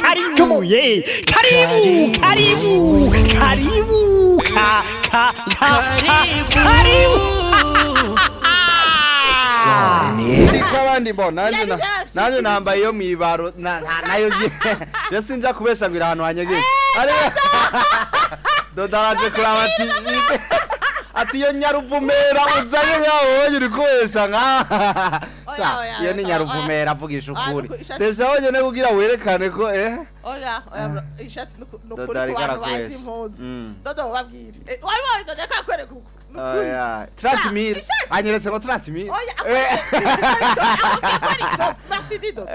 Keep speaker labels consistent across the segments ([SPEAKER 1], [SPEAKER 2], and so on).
[SPEAKER 1] Karibu, yeah. Karibu.
[SPEAKER 2] Niko abandi mbona nanje nambaye yo mwibaro nayo je sinja kubesha ngira ahantu hanyegeye dodaraje kuraba ati yo nyaruvumera uzanye ngaho uri kubesha nka iyo ni nyaruvumera avugisha ukuri deja woje ne kugira werekane ko
[SPEAKER 3] oya ishatsi nukuri kwa bazi impuzu dodo babwire wari dodo kakwereka uko
[SPEAKER 2] oya 30.000 anyeretse ngo 30.000
[SPEAKER 3] oya merci dido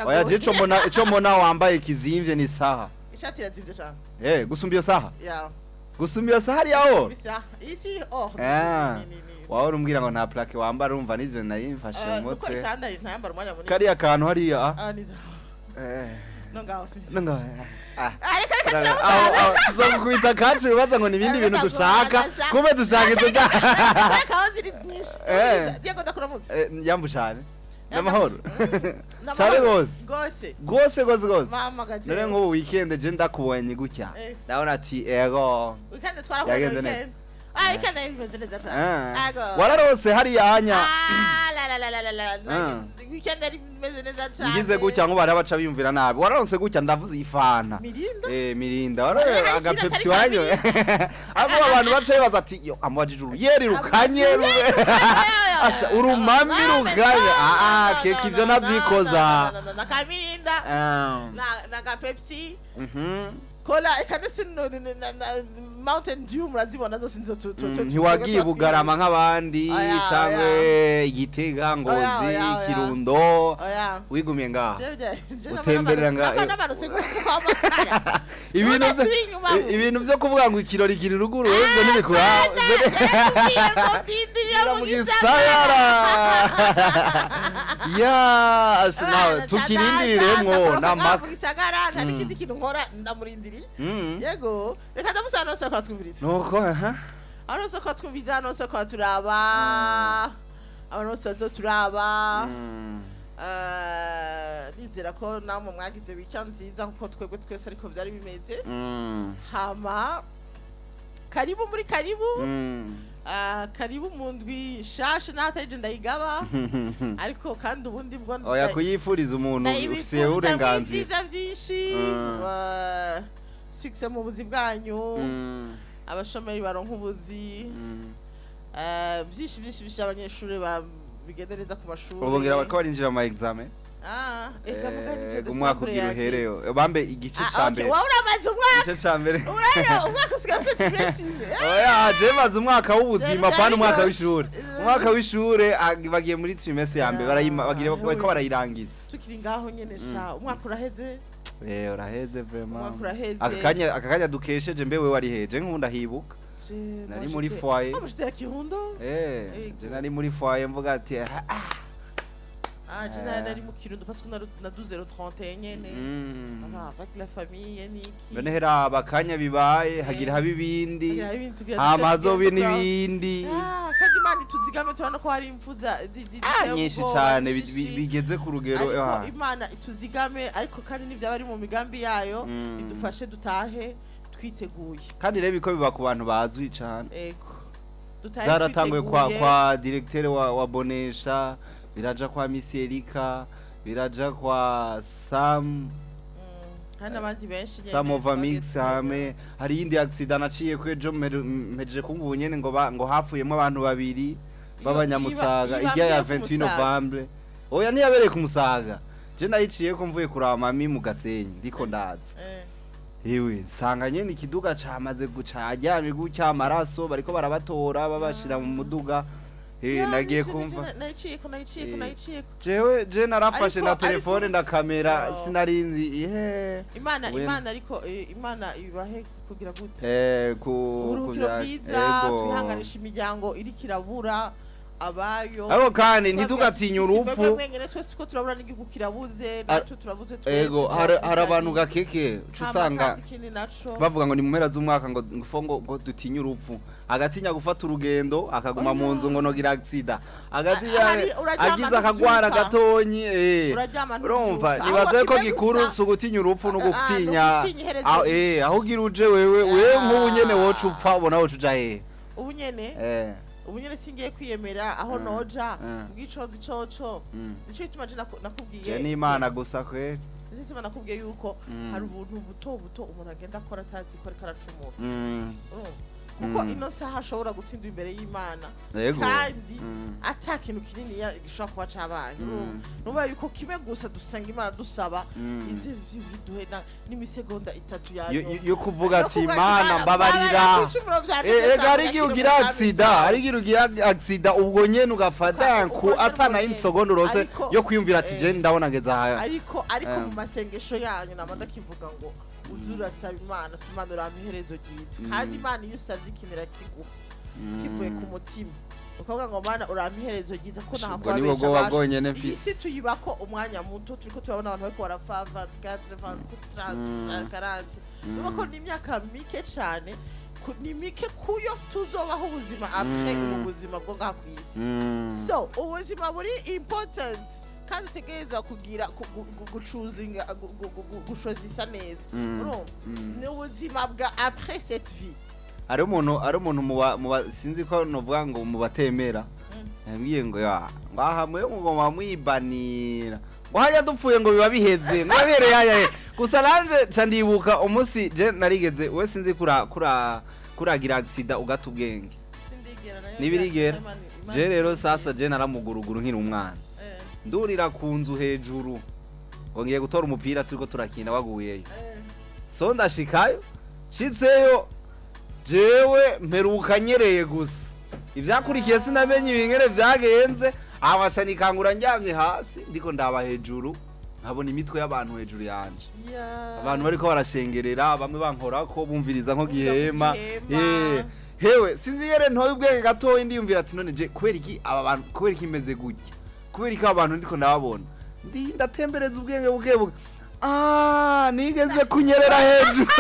[SPEAKER 3] oya
[SPEAKER 2] ico mbona wambaye kizimvye ni saha
[SPEAKER 3] ishati irazimvye cyane
[SPEAKER 2] gusumba iyo saha
[SPEAKER 3] ya
[SPEAKER 2] gusumba iyo saha yaho
[SPEAKER 3] isi
[SPEAKER 2] wawe umbwira ngo nta plaque wambara urumva nivyo nayimfashe mu mutwe
[SPEAKER 3] nuko isanda ntayambara umwanya munini
[SPEAKER 2] kari akantu hariya
[SPEAKER 3] nongaho sinzi
[SPEAKER 2] reka tuzokuita kacu bibaza ngo nibindi bintu dushaka kube dushaka izo
[SPEAKER 3] kaho ziri nyinshi Diego ndakuramutse
[SPEAKER 2] yambushane namahoro cyane gose
[SPEAKER 3] mama gaje
[SPEAKER 2] nare ngo weekend je ndakubonye gutya ndabona ati ego
[SPEAKER 3] weekend twarahuye weekend imeze neza cyane
[SPEAKER 2] wararose hari yanya
[SPEAKER 3] weekend imeze neza cyane
[SPEAKER 2] ngize gutya ngo bari abaca biyumvira nabi wararose gutya ndavuze ifana mirinda warare agapepsi wanyo abo abantu baca baza ati yo amwajijuru yerirukanye asha urumami ruganye keke ivyo navyikoza
[SPEAKER 3] na kamirinda na gapepsi kola ikadese Mountain Dew murazibona zose nizo
[SPEAKER 2] ntiwagiye bugarama nk'abandi cyangwe igitega ngozi kirundo wigumiye ngaho utemberera ngaho ibintu byo kuvuga ngo ikirori kiri ruguru webwe n'ibikura mu gisagara ya asinawe tukirindiriremwo namaka
[SPEAKER 3] gisagara nta n'ikindi kintu nkora ndamurindiri yego reka ndamusana no twumviriza
[SPEAKER 2] nuko
[SPEAKER 3] ano soko twumviriza no soko turaba abantu bose turaba nizera ko namwe mwagize weekend nziza kuko twebwe twese ariko byari bimeze hama karibu muri karibu karibu mu ndwi shashe nataje ndayigaba ariko kandi ubundi bwo
[SPEAKER 2] oya kuyifuriza umuntu ufise uburenganzira
[SPEAKER 3] byinshi success mu buzi bwanyu abashomeri baronka ubuzi byinshi abanyeshuri bigendereza ku mashuri
[SPEAKER 2] ubongira bako barinjira mu examen
[SPEAKER 3] eka mugani
[SPEAKER 2] umwaka ugira uhereyo bambe igice cambere
[SPEAKER 3] wa uramaze umwaka
[SPEAKER 2] igice cambere
[SPEAKER 3] umwaka usigaye stress
[SPEAKER 2] oya je maze umwaka w'ubuzima pana umwaka w'ishure bagiye muri trimestre yambe bagira bako barayirangiza
[SPEAKER 3] tukiri ngaho nyene sha umwaka uraheze
[SPEAKER 2] uraheze vraiment
[SPEAKER 3] uraheze
[SPEAKER 2] akakanya dukesheje mbewe wari heje nkunda hibuka nari muri foyer
[SPEAKER 3] amushite kirundo
[SPEAKER 2] je nari muri foyer mvuga ati
[SPEAKER 3] je nari mu kirundo parce que na 12h30 nyene avec la famille niki
[SPEAKER 2] bene hera abakanya bibaye hagira habibindi amazobi nibindi
[SPEAKER 3] kandi mani tuzigame turano ko hari imfuza
[SPEAKER 2] nyinshi cyane bigeze ku rugero
[SPEAKER 3] Imana ituzigame ariko kandi nivyo bari mu migambi yayo idufashe dutahe twiteguye
[SPEAKER 2] kandi rebe ko biba ku bantu bazwi cyane
[SPEAKER 3] ego
[SPEAKER 2] dutahe twiteguye kwa directeur wa Bonesha biraja kwa Misierika biraja kwa Sam
[SPEAKER 3] hana abandi benshi
[SPEAKER 2] Sam of mix hame hari indi accident naciye kwejo mpejeje kungu nyene ngo hapfuyemo abantu babiri babanyamusaga ijya ya 28 Novembre oya niyabereye ku Musaga je nayiciye ko mvuye kuraba mami mu Gasenyi ndiko ndaza yewe nsanga nyene ikiduga camaze gucajyamye gucya amaraso bariko barabatora babashira mu muduga nagiye kumva
[SPEAKER 3] naiciye
[SPEAKER 2] je narafashe na telefone na kamera sinarinzi
[SPEAKER 3] Imana ariko Imana ibahe kugira gute
[SPEAKER 2] kugira
[SPEAKER 3] bwiza twihanganisha imiryango iri kirabura abayo
[SPEAKER 2] ariko kandi ntitugatinye urupfu
[SPEAKER 3] mwengene twese ko turabura n'igihugu kirabuze natwe turabuze twese
[SPEAKER 2] ego hari abantu gakeke usanga bavuga ngo ni mu mpera z'umwaka ngo dutinye urupfu agatinya gufata urugendo akaguma mu nzu ngo nogira accident agize akagwara gatonyi urumva nibaze ko gikuru sugutinya urupfu no gutinya aho gira uje wewe nk'ubu nyene wocu upfa ubona wocu uja hehe
[SPEAKER 3] ubu nyene singiye kwiyemera aho noja ubwicozi coco nico gituma je nakubwiye
[SPEAKER 2] ni Imana gusa kweri
[SPEAKER 3] nico nakubwiye yuko hari ubuntu buto umuntu agenda akora atazi ko ariko aracumura kuko ino saha ashobora gutsindwa imbere y'Imana kandi ata kintu kinini gishobora kuba cabaye nuba yuko kimwe gusa dusanga Imana dusaba izi biduhena n'imisegonda 3
[SPEAKER 2] yo kuvuga ati Imana mbabarira ari giugira accident ubwo nyene ugafata ku atana insegonda rose yo kwiyumvira ati je ndabona ngeze aha
[SPEAKER 3] ariko mu masengesho yanyu namanda kivuga ngo uzura saba Imana tumanura amaherezo gize kandi Imana iyo usavye ikinira kiguha kivuye ku mutima ukavuga ngo Mana uramiherezo gize ko nahakwabesha isi tuyibako umwanya muto turiko turabona abantu bariko barapfa 24 40 nuko ni imyaka mike cane ni mike kuyo tuzobaho ubuzima après ubuzima bwo ngaha kwisi so ubuzima buri important kandi tegereza kugira gucuzinga gushozisa neza ni ubuzima bwa après cette vie
[SPEAKER 2] ari umuntu mu sinzi ko novuga ngo mu batemera yambwiye ngo ngaha mwe ngo mwibanira ngo hajya dupfuye ngo biba biheze mwabere yaye gusa nanje candibuka umunsi je narigeze we sinzi kuragira accident ugata ubwenge nibirigera je rero sasa je naramuguruguru nkiri umwana ndurira ku nzu hejuru ngo ngiye gutora umupira turiko turakina waguyeyo so ndashikayo shitseyo jewe mperuka nyereye gusa ivyakurikiye sinamenye ibingere vyagenze abaca nikangura njyamye hasi ndiko ndaba hejuru nkabona imitwe y'abantu hejuru yanje abantu bariko barashengerera bamwe bankorako bumviriza nko gihema hewe sinzi yere ntoye ubwenge gatoyi ndiyumvira ati none je kubera iki aba bantu kubera iki imeze gutya kubera iki abantu ndiko ndababona ndatembereza ubwenge bukebuke nigeze kunyerera hejuru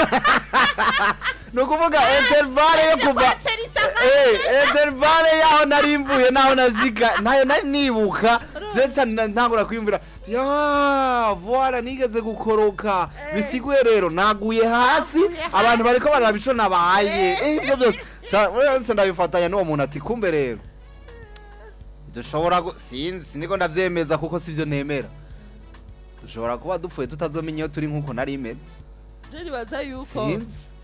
[SPEAKER 2] nukuvuga intervale yo kuva intervale yaho narimvuye naho nazika nayo nari nibuka je ntangura kwiyumvira voilà nigeze gukoroka bisiguye rero naguye hasi abantu bariko barabico nabaye ibyo byose ndabifatanya n'uwo muntu ati kumbe rero dushobora sinzi niko ndavyemeza kuko sivyo nemera dushobora kuba dupfuye tutazomenya iyo turi nkuko nari imeze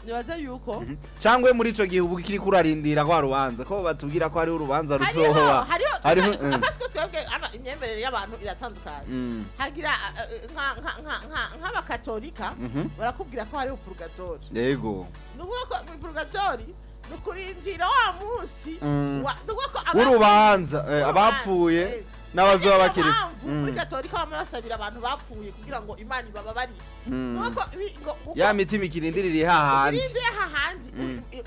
[SPEAKER 3] nibaza yuko
[SPEAKER 2] cyangwe muri ico gihe ubu kiri kurarindira kwa rubanza ko batubwira ko ari urubanza ruzohoba
[SPEAKER 3] hariho abasiko twebwe imyemerere y'abantu iratandukanye hagira nk'abakatolika barakubwira ko hari purgatori
[SPEAKER 2] yego
[SPEAKER 3] nuko purgatori nukurindira wa munsi
[SPEAKER 2] urubanza abapfuye n'abazoba bakiri
[SPEAKER 3] muri katolika bamarasabira abantu bapfuye kugira ngo Imana ibababari nuko
[SPEAKER 2] ya mitima ikirindiririye hahandi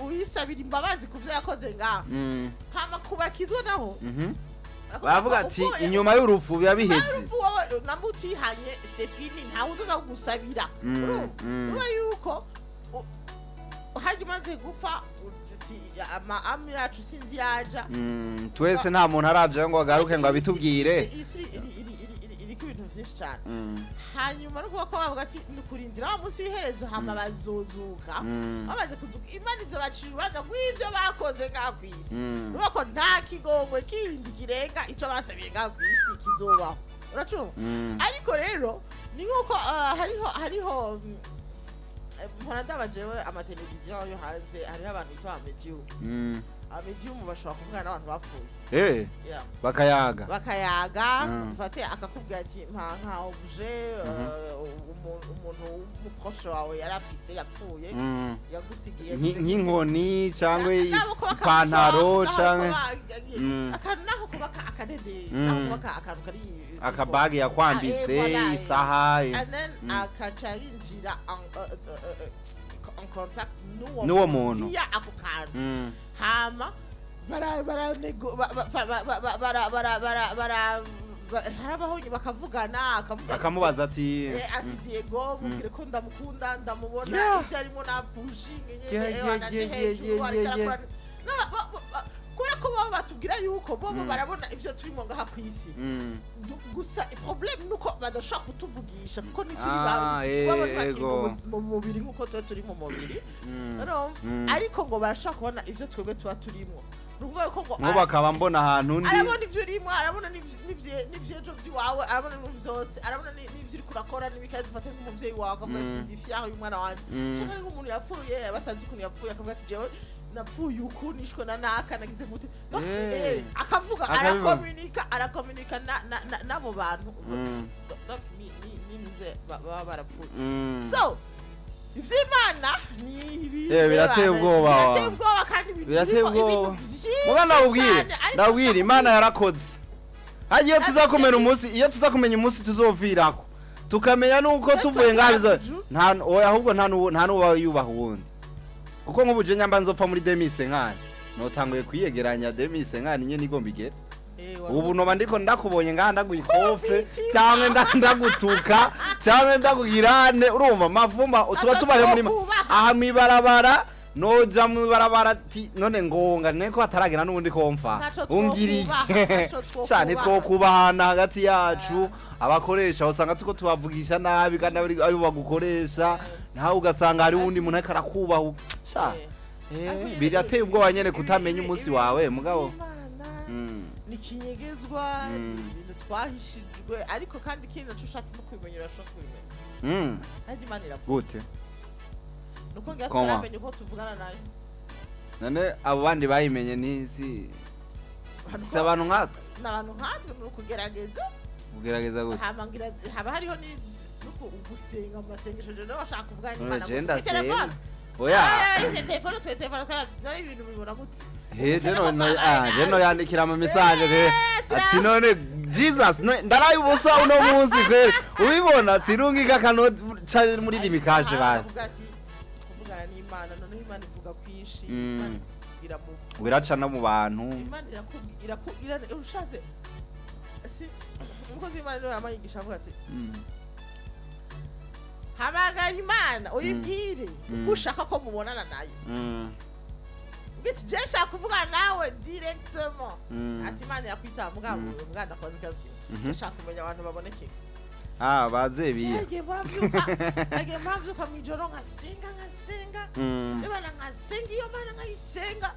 [SPEAKER 3] uyisabira imbabazi kuvyo yakoze ngaho hama kubakizwa naho
[SPEAKER 2] bavuga ati inyuma y'urupfu biba bihetse
[SPEAKER 3] namutihanye sefini ntawe uza kugusabira urumva yuko hagimaze gupfa ama yacu sinzi yaja
[SPEAKER 2] twese nta muntu araje ngo agaruke ngo abitubwire
[SPEAKER 3] iriko ibintu vyinshi cyane hanyuma no kuba ko bavuga ati nukurindira wa munsi w'iherezo hama bazozuka bamaze kuzuka Imana izobacira urubanza rw'ivyo bakoze ngaha kw'isi nuko nta kigongwe kindi kirenga ico basabiye ngaha kw'isi kizobaho uracumva ariko rero ni nkuko hariho mpora ndabajewe amateleviziyo yo hanze hariho abantu bitwa medium bashobora kuvugana n'abantu bapfuye bakayaga dufate akakubwira ati nka obje umuntu w'umuproshe wawe yarafise yapfuye yagusigiye
[SPEAKER 2] nk'inkoni cyangwa ipantaro cyangwa
[SPEAKER 3] akantu naho kubaka akadede naho kubaka akantu kari
[SPEAKER 2] akabage yakwambitse isaha
[SPEAKER 3] and then akaca yinjira en contact
[SPEAKER 2] n'uwo muntu
[SPEAKER 3] ya ako kantu hama harabahonye bakavugana
[SPEAKER 2] akamubaza ati
[SPEAKER 3] ati Diego mubwire ko ndamukunda ndamubona ivyo arimo napushinge nyene hejuru kubera ko baba batubwira yuko bobo barabona ivyo turimo ngaha kw'isi gusa problem nuko badashaka kutuvugisha kuko nituri mu mubiri nkuko turi mu mubiri ariko ngo barashaka kubona ivyo twebwe tuba turimo
[SPEAKER 2] ngo bakaba mbona ahantu ndi
[SPEAKER 3] arabona ivyo urimo arabona n'ivyejo vy'iwawe arabona n'ibintu vyose arabona n'ivyo uri kurakora n'ibikazi ufate nk'umuvyeyi wawe akavuga ati ndifyaho uyu mwana wanje canke nk'umuntu yapfuye batazi ukuntu yapfuye akavuga ati jewe napfuye uku nishwe na naka nagize gute akavuga arakomunika n'abo bantu nize baba barapfuye so ivy'Imana ni ibi
[SPEAKER 2] birateye ubwoba
[SPEAKER 3] kandi
[SPEAKER 2] birateye ubwoba mugana ndabwira Imana yarakoze hagiye tuzakomera umunsi iyo tuzakumenya umunsi tuzovirako tukamenya nuko tuvuye ngabizo ahubwo nta nuba yubaha ubundi kuko nk'ubuje nyamba nzopfa muri 2050 notanguye kwiyegeranya 2050 nyene igomba igera ubu noba ndiko ndakubonye ngaha ndaguyikofe cyangwa ndagutuka cyangwa ndagugirane urumva mavuma tuba tubaye muri aha mwibarabara noja mwibarabara ati none ngonga neko ataragera nubundi komfa ungirike cyane twokubahana hagati yacu abakoresha usanga tuko tubavugisha nabi kandi ari bagukoresha nawe ugasanga hari undi muntu akarakubaho birateye ubwoba nyene kutamenya umunsi wawe mugabo
[SPEAKER 3] nikinyegezwa ibintu twahishijwe ariko kandi kindi naco ushatse no kwimenyera ashaka kwimenya kandi Imana iravuga gute nuko ngasaramenye ko tuvugana nayo
[SPEAKER 2] none abo bandi bayimenye nisi abantu nkatwe
[SPEAKER 3] n'abantu nkatwe no kugerageza
[SPEAKER 2] gute
[SPEAKER 3] haba hariho ni nuko ugusenga mu masengesho je no bashaka kuvugana n'Imana
[SPEAKER 2] gute telefone oya
[SPEAKER 3] telefone nari ibintu bibona gute
[SPEAKER 2] jeno yandikira mu message ati none Jesus ndaraye ubusa uno munsi kweli ubibona ati rungika kano muri limikaje basi
[SPEAKER 3] kuvugana n'Imana none Imana ivuga kwishi
[SPEAKER 2] wiraca no mu bantu
[SPEAKER 3] Imana irakubwira ushatse si umukozi w'Imana no yamayigisha avuga ati hamagara Imana uyibwire uko ushaka ko mubonana nayo Bitch jesha kuvugana nawe directement ati Imana yakwita mugabo muganda koze kazi jesha kumenya abantu baboneke
[SPEAKER 2] bazebiye
[SPEAKER 3] age mwavyuka mwijoro ngasenga ebana ngasenga iyo mana ngayisenga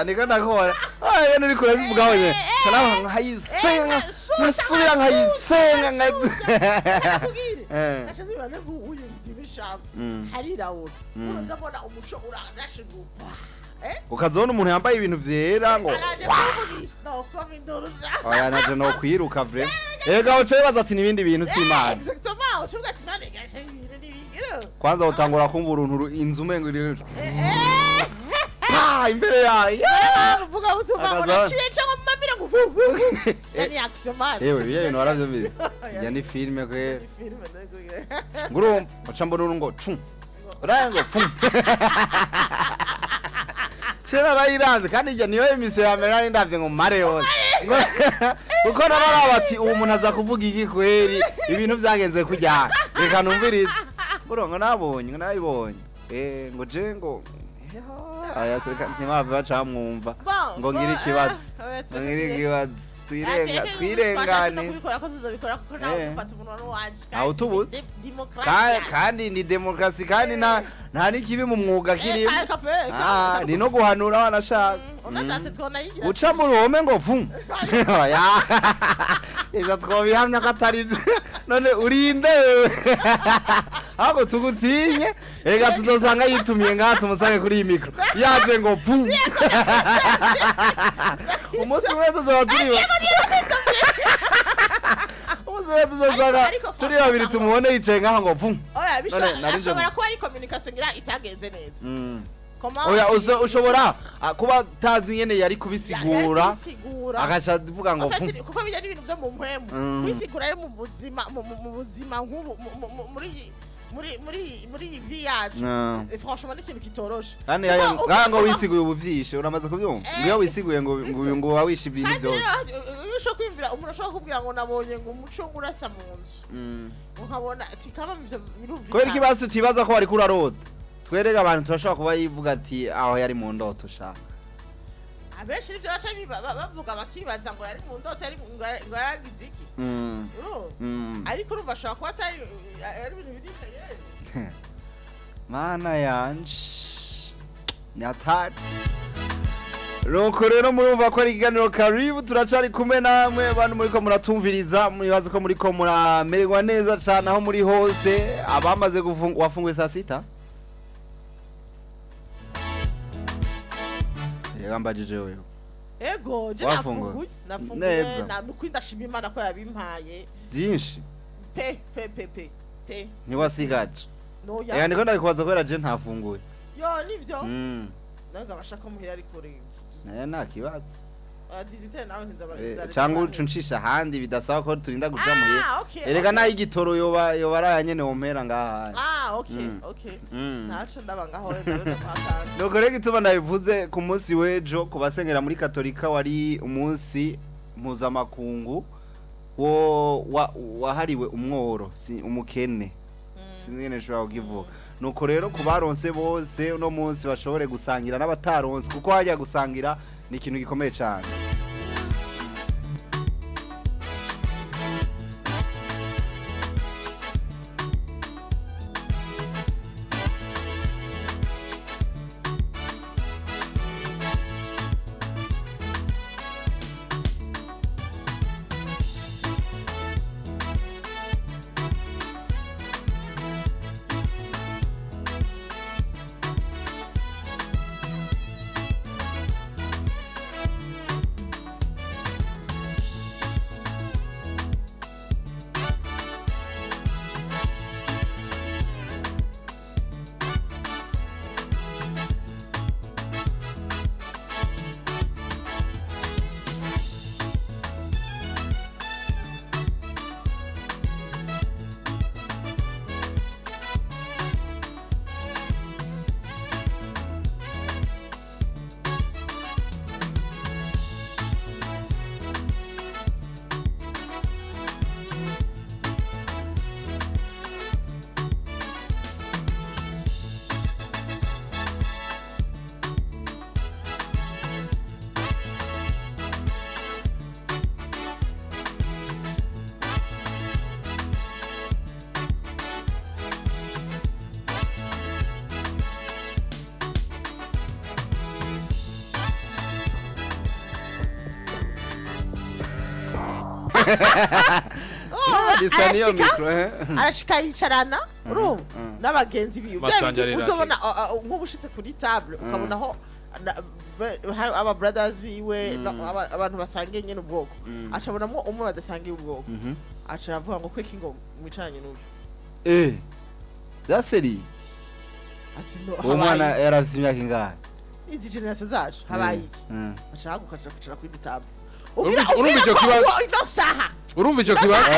[SPEAKER 2] niko ndakora yene uri kure bivuga hoye kana ngayisenga nasubira ngayisenga
[SPEAKER 3] nashazi bane uyu ndibishaba harirawo uronza mbona umuco urandashe gupa
[SPEAKER 2] ukazona umuntu yambaye ibintu vyera ngo oya naje no kwiruka vre ega uco bibaza ati nibindi bintu simana
[SPEAKER 3] exactement ucuvuga ati none gashe ibintu nibingiro
[SPEAKER 2] kwanza utangura kumva uruntu inzu mengo iri imbere yayo
[SPEAKER 3] uvuga uzuma unaciye cyangwa mumamira ngo vuvu yani action man
[SPEAKER 2] ewe ibintu waravyo yani filme kwe nguru bacambona ngo chu rango pum Chera rayiranze kandi ijya niyo emission ya mbere ndavye ngo mare yose uko narara bati uwo muntu aza kuvuga iki kweri ibintu byagenze kujya reka numvirize burongo nabonye ngo je ngo aya seka ntimave bacamwumva ngo ngira ikibazo twirengane
[SPEAKER 3] kubikora ko tuzobikora kuko nawe ufata umuntu wanje
[SPEAKER 2] autobus kandi ni demokrasi kandi nta nikibi mu mwuga kirimo ni no guhanura wanashaka
[SPEAKER 3] unashatse twona yigira
[SPEAKER 2] uca mu ruhome ngo vum eza twobihamya ko atari byo none urinde wewe ahubwo tugutinye ega tuzosanga yitumiye ngaha tumusange kuri iyi mikro yaje ngo vum umunsi wese tuzoba turiho turi babiri tumubone yicaye ngaha ngo vum
[SPEAKER 3] oya bishobora kuba ari communication ngira itagenze neza
[SPEAKER 2] oya ushobora kuba tazi nyene yari kubisigura agacha avuga ngo
[SPEAKER 3] kuko bijya n'ibintu byo mu mpwemu kwisigura ari mu buzima nk'ubu muri vi yacu franchement n'ikintu kitoroshe
[SPEAKER 2] kandi ngo wisiguye ubuvyishe uramaze kubyumva ngiyo wisiguye ngo wawisha ibintu byose
[SPEAKER 3] usho kwimvira umuntu ashobora kubwira ngo nabonye ngo umuco ngurasa mu nzu ukabona ati kaba mivyo birumvikana
[SPEAKER 2] ko ikibazo tibaza ko wari kurarota twerega abantu turashobora kuba yivuga ati aho yari mu ndoto shaka
[SPEAKER 3] abenshi nivyo baca bavuga bakibaza ngo yari mu ndoto ari ngo yaragize iki ariko urumva ashobora kuba atari ibintu bidikaye
[SPEAKER 2] mana yanje nyatari Roko rero murumva ko ari ikiganiro karibu turacari kumwe namwe abantu muriko muratumviriza mwibaza ko muriko muramererwa neza cyane aho muri hose abamaze wafunguye saa sita yagambajije wewe
[SPEAKER 3] ego je nafunguye nukwindashima Imana ko yabimpaye
[SPEAKER 2] byinshi
[SPEAKER 3] pe
[SPEAKER 2] ntiwasigaje
[SPEAKER 3] no
[SPEAKER 2] ya niko ndabikubaza ko je ntafunguye
[SPEAKER 3] yo nivyo naga bashaka muhira ari kuri
[SPEAKER 2] nta kibazo
[SPEAKER 3] 18 nawe nzabariza
[SPEAKER 2] cyangwa ucuncisha handi bidasaba ko turinda kuja muhira erega nayo igitoro yoba arayanyene wompera ngaha
[SPEAKER 3] okay naco ndabanga ho ndaza kwakana
[SPEAKER 2] nuko rega ituma ndabivuze ku munsi wejo ku basengera muri katolika wari umunsi mpuzamakungu wahariwe umworo umukene sinigene shobora kugivuga nuko rero kubaronse bose uno munsi bashobore gusangira n'abataronse kuko hajya gusangira ni ikintu gikomeye cyane
[SPEAKER 3] arashika yicarana urumva n'abagenzi biwe uzobona nk'ubushitse kuri table ukabona aho aba brothers biwe abantu basangiye nyene ubwoko acabonamo umwe badasangiye ubwoko aca aravuga ngo kweki ngo mwicaranye n'uyu
[SPEAKER 2] zaseri
[SPEAKER 3] ati no
[SPEAKER 2] uwo mwana yarafise imyaka ingahe
[SPEAKER 3] izi generation zacu habaye aca hagukatira kwicara kuri table
[SPEAKER 4] urumva icyo kibazo urumva icyo kibazo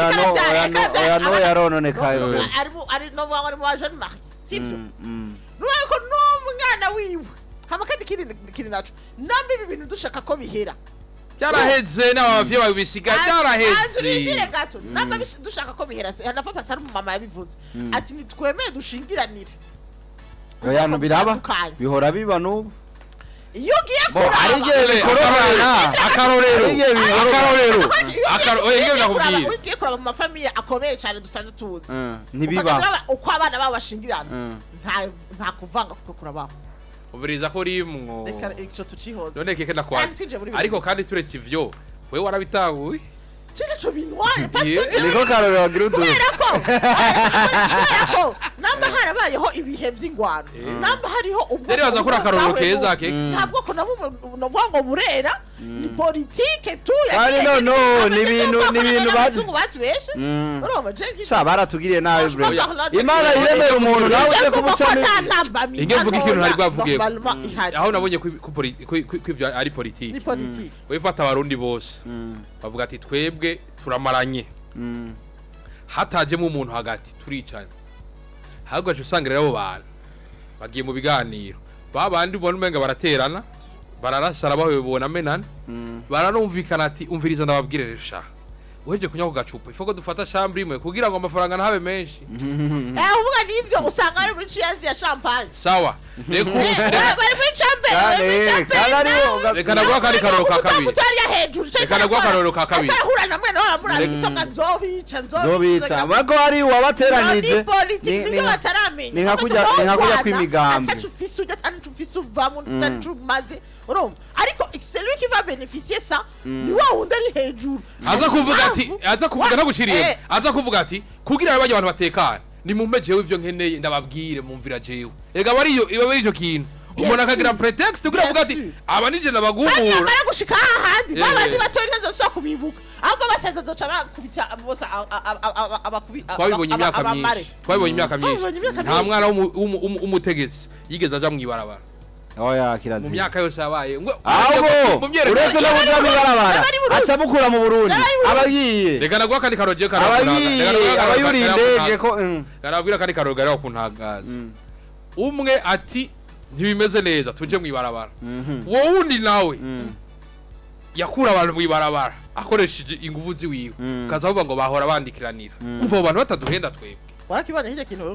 [SPEAKER 2] oya no yarononekaye
[SPEAKER 3] ari no bangwa mu jeune mari sivyo nuko n'umwana wiwe hama kandi kiri naco nambe ibi bintu dushaka ko bihera
[SPEAKER 4] byaraheze n'abavye babisiga byaraheze
[SPEAKER 3] gato nambe dushaka ko bihera na papa sari mama yabivuze ati nitwemeye dushingiranire
[SPEAKER 2] oya no biraba bihora biba n'ubu
[SPEAKER 3] iyo giye kuraba
[SPEAKER 2] arigiye bikorana akarorero
[SPEAKER 4] oya ngiye nakubwira
[SPEAKER 3] ugiye kuraba mu mafamiye akomeye cyane dusanze tuzi
[SPEAKER 2] ntibiba
[SPEAKER 3] uko abana babo bashingirana nta kuvanga kuko kurabaho
[SPEAKER 4] ubiriza ko rimwo
[SPEAKER 3] reka ico tucihoza
[SPEAKER 4] none Keke nakwanze ariko kandi turetse ivyo wewe warabitahuye
[SPEAKER 3] Cyo binware parce que
[SPEAKER 2] niko karorero wagira uduhe
[SPEAKER 3] namba harabayeho ibihe vy'ingwano namba hariho ubwo
[SPEAKER 4] rero baza kuri akarorero keza Keke
[SPEAKER 3] ntabwo ko nabo novuga ngo burera ni politique tu
[SPEAKER 2] ya no ni ibintu
[SPEAKER 3] bazungu batubeshe urumva je
[SPEAKER 2] sha baratugiriye nawe bro Imana iremera umuntu nawe uje kumucamo
[SPEAKER 4] inge vuga ikintu hari gwavugiye aho nabonye ko ivyo ari politique
[SPEAKER 3] ni politique
[SPEAKER 4] wefata abarundi bose bavuga ati twebwe turamaranye hatajemo umuntu hagati turicanye ahubwo usanga rero abo bantu bagiye mu biganiro babandi ubona umenga baraterana bararasara bahebona menana baranumvikana ati umviriza ndababwireresha uheje kunywa ku gacupa ifoko dufata chambre imwe kugira ngo amafaranga ntabe menshi
[SPEAKER 3] uvuga nivyo usanga ari muri cheers ya champagne
[SPEAKER 4] sawa reko
[SPEAKER 3] bari muri champagne
[SPEAKER 4] reka nagwa kandi karoro ka kabiri reka nagwa karoro ka kabiri
[SPEAKER 3] ahura namwe no amura isonga nzobica
[SPEAKER 2] bako ari wabateranije
[SPEAKER 3] ni bataramenya
[SPEAKER 2] ni nkakuja kwimigambi
[SPEAKER 3] atachufisi uja atachufisi uvamu atachumaze urumva ariko celui qui va bénéficier ça ni wa wundi ari hejuru
[SPEAKER 4] aza kuvuga naguciriye aza kuvuga ati kugira abajya abantu batekana ni mumpejewe ivyo nkeneye ndababwire mumvira jewe ega bariyo iba bari cyo kintu umuntu akagira pretext kugira avuga ati aba nije nabagumura
[SPEAKER 3] bari gushika ahandi babandi batori nazo so kubibuka ahubwo basaza zoca bakubita bose
[SPEAKER 4] twabibonye imyaka myinshi nta mwana w'umutegetsi yigeze aja mwibarabara
[SPEAKER 2] oya kirazira
[SPEAKER 4] mu myaka yose yabaye
[SPEAKER 2] abo uretse no kuja mwibarabara aca mukura mu Burundi abagiye
[SPEAKER 4] reka nagwa kandi karoje
[SPEAKER 2] abayurindege ko
[SPEAKER 4] karabwira kandi karoje ari kuntagaza umwe ati ntibimeze neza tuje mwibarabara wowe undi nawe yakura abantu mwibarabara akoresheje ingufu ziwiwe kaza vuga ngo bahora bandikiranira umva abantu bataduhenda twebwe
[SPEAKER 3] warakibonye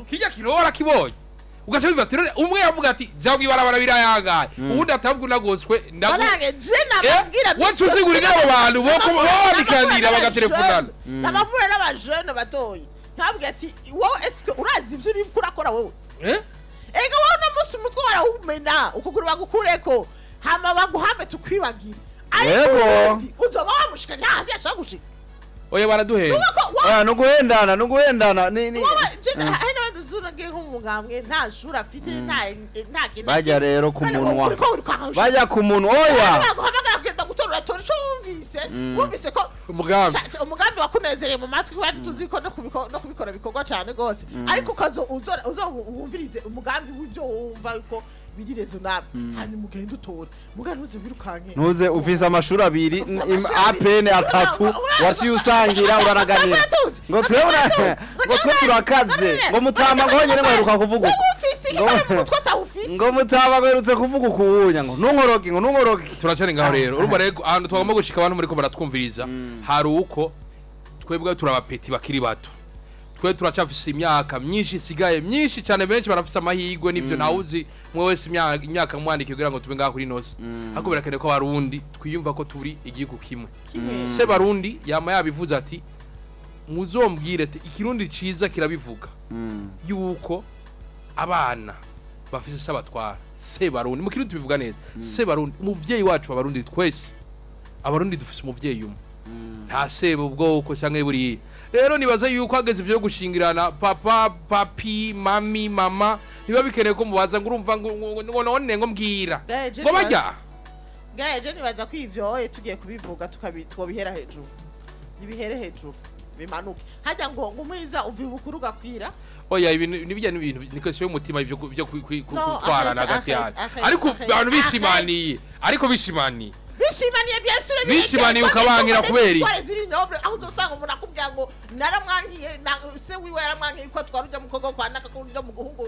[SPEAKER 3] hirya kintu
[SPEAKER 4] warakibonye ugacha biva tirone umwe yavuga ati jamwe barabara birayangaye ubundi atabwo nagoswe
[SPEAKER 3] ndaguye je nababwira
[SPEAKER 4] watu uzigurira abo bantu boko babikanira bagatelefonana
[SPEAKER 3] nabavura n'abajene batoyi ntabwo ati wowe eske urazi ivyo uri kurakora wowe ega wowe no musi mutwe warawumena ukuguru bagukureko hama baguhambe tukwibagira ariko uzoba wamushika ntahandi ashaka gushika
[SPEAKER 4] oya baraduhera
[SPEAKER 2] no guhendana ni
[SPEAKER 3] zunage nk'umugambwe nta shuri afise nta kintu
[SPEAKER 2] bajya rero ku munwa bajya ku munwa oya
[SPEAKER 3] baguhamagara kugenda gutorora tora ico wumvise ko umugambi wakunezereye mu matwi kandi tuzi ko no kubikora bikorwa cyane gose ariko ukazo uzowumvirize umugambi w'ibyo wumva ko biri raisonnable hanyuma ugenda utora muganuze wirukanke
[SPEAKER 2] ntuze ufise amashuri abiri apene atatu waciye usangira uranaganira ngo twe turakaze ngo mutama ngo nyene mweruka kuvuga ngo mutama gwerutse kuvuga ukuwunya ngo nunkoroge
[SPEAKER 4] turacane ngaho rero urumva rero ahantu twagomba gushika abantu muri ko baratwumviriza hari uko twebwe turabapeti bakiri bato twe turacafise imyaka myinshi sigaye myinshi cyane benshi barafise amahirwe nivyo nawuzi mwe wese imyaka mwandike kugira ngo tube ngaho kuri nose hako birakene ko barundi twiyumva ko turi igihugu kimwe se barundi yama yabivuze ati muzombwire ati ikirundi ciza kirabivuga yuko abana bafise sabatwara se barundi mu kirundi bivuga neza se barundi umuvyeyi wacu abarundi twese abarundi dufise umuvyeyi umwe nta sebo ubwoko cyangwa buri rero nibaza yuko hageze ivyo gushingirana papa papi mami mama niba bikeneye ko mubaza ngo urumva ngo none ngo mbwira ngo bajya
[SPEAKER 3] gaje nibaza ko ivyo tugiye kubivuga tukabihera hejuru nibihere hejuru bimanuke hajya ngo umwiza uvi bukuru gakwira
[SPEAKER 2] oya ibintu nibijya n'ibintu nikose umutima ibyo gutwarana hagati yacu ariko abantu bishimaniye
[SPEAKER 3] bishimaniye byasure
[SPEAKER 2] bishimaniye ukabangira kubera
[SPEAKER 3] tware ziri nobre aho uzosanga umuntu akubwira ngo naramwankiye se wiwe yaramwankiye ko twaruja mu kogo kwa naka kuruja mu guhungu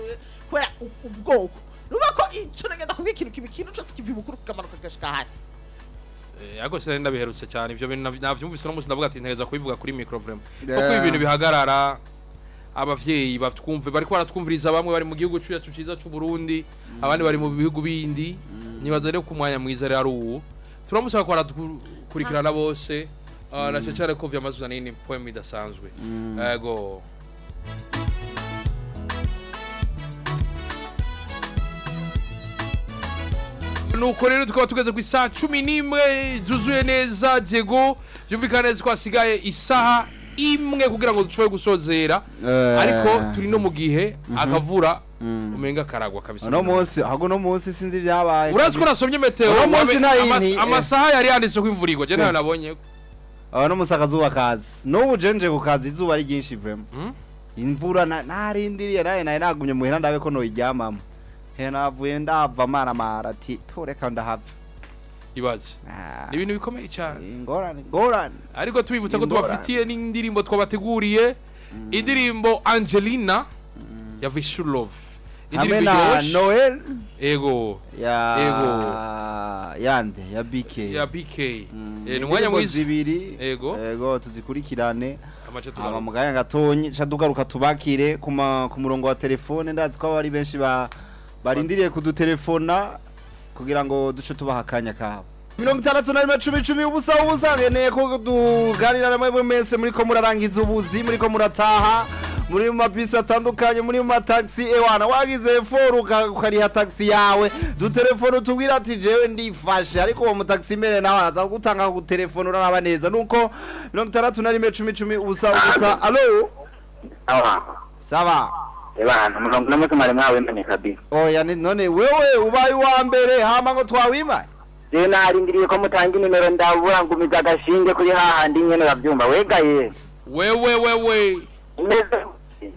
[SPEAKER 3] kwera ubwoko rubako ico nagenda kubwikira ikintu cyose kivi bukuru kamanuka gashika hasi
[SPEAKER 2] yago se ndabiherutse cyane ivyo bintu navyumvise no musi ndavuga ati nteza kubivuga kuri micro vraiment kuko ibintu bihagarara abavyeyi batwumve bari ko baratwumviriza bamwe bari mu gihugu cyacu ciza cy'u Burundi abandi bari mu bihugu bindi nibaza rero ku mwanya mwiza rero uwo turamusaba ko kurikirana bose na cyane ko vyamazuza nini poem idasanzwe yego nuko rero tukaba tugeze ku isaha 11 zuzuye neza Diego byumvikana neza ko hasigaye isaha imwe kugira ngo dushobore gusozera ariko turi no mu gihe akavura umenga karagwa kabisa
[SPEAKER 1] no munsi sinzi byabaye
[SPEAKER 2] urazi ko nasomye meteo amasaha yari yanditse ko imvurirwa je nayo nabonye
[SPEAKER 1] no musakazuba kazi no ujenje ku kazi izuba ari ryinshi vraiment imvura narindiriye naye nagumye muhera ndabe ko no iryamamo he navuye ndava maramara ati toreka ndahava
[SPEAKER 2] ibaze ibintu bikomeye cyane
[SPEAKER 1] ingorane
[SPEAKER 2] ariko tubibutsa ko tubafitiye n'indirimbo twabateguriye indirimbo Angelina
[SPEAKER 4] ya Vishulov
[SPEAKER 1] hamwe na Noel
[SPEAKER 4] ego
[SPEAKER 1] yande ya BK
[SPEAKER 4] ni umwanya mwiza
[SPEAKER 1] zibiri ego tuzikurikirane aba mugaya gatonyi cadugaruka tubakire ku murongo wa telefone ndazi ko bari benshi barindiriye kudutelefona kugira ngo duce tubahakanya kabo 61 ubusa ngeneye ko tuganira namwe mwese muri ko murarangiza ubuzi muri ko murataha muri mu mabisi atandukanye muri mu taxi ewana wagize foruka ukariha taxi yawe du telefone tubwira ati jewe ndifashe ariko uwo mu taxi mere nawe aza gutanga ku telefone uraba neza nuko 61 ubusa allo sawa
[SPEAKER 5] ebana murongo namwe mare mwawe mene kabisa
[SPEAKER 1] oya none wewe ubaye wa mbere hama ngo twawima
[SPEAKER 5] je narindiriye ko mutanga nimero ndabura ngumiza gashinge kuri hahandi nyene bavyumva wegaye
[SPEAKER 4] wewe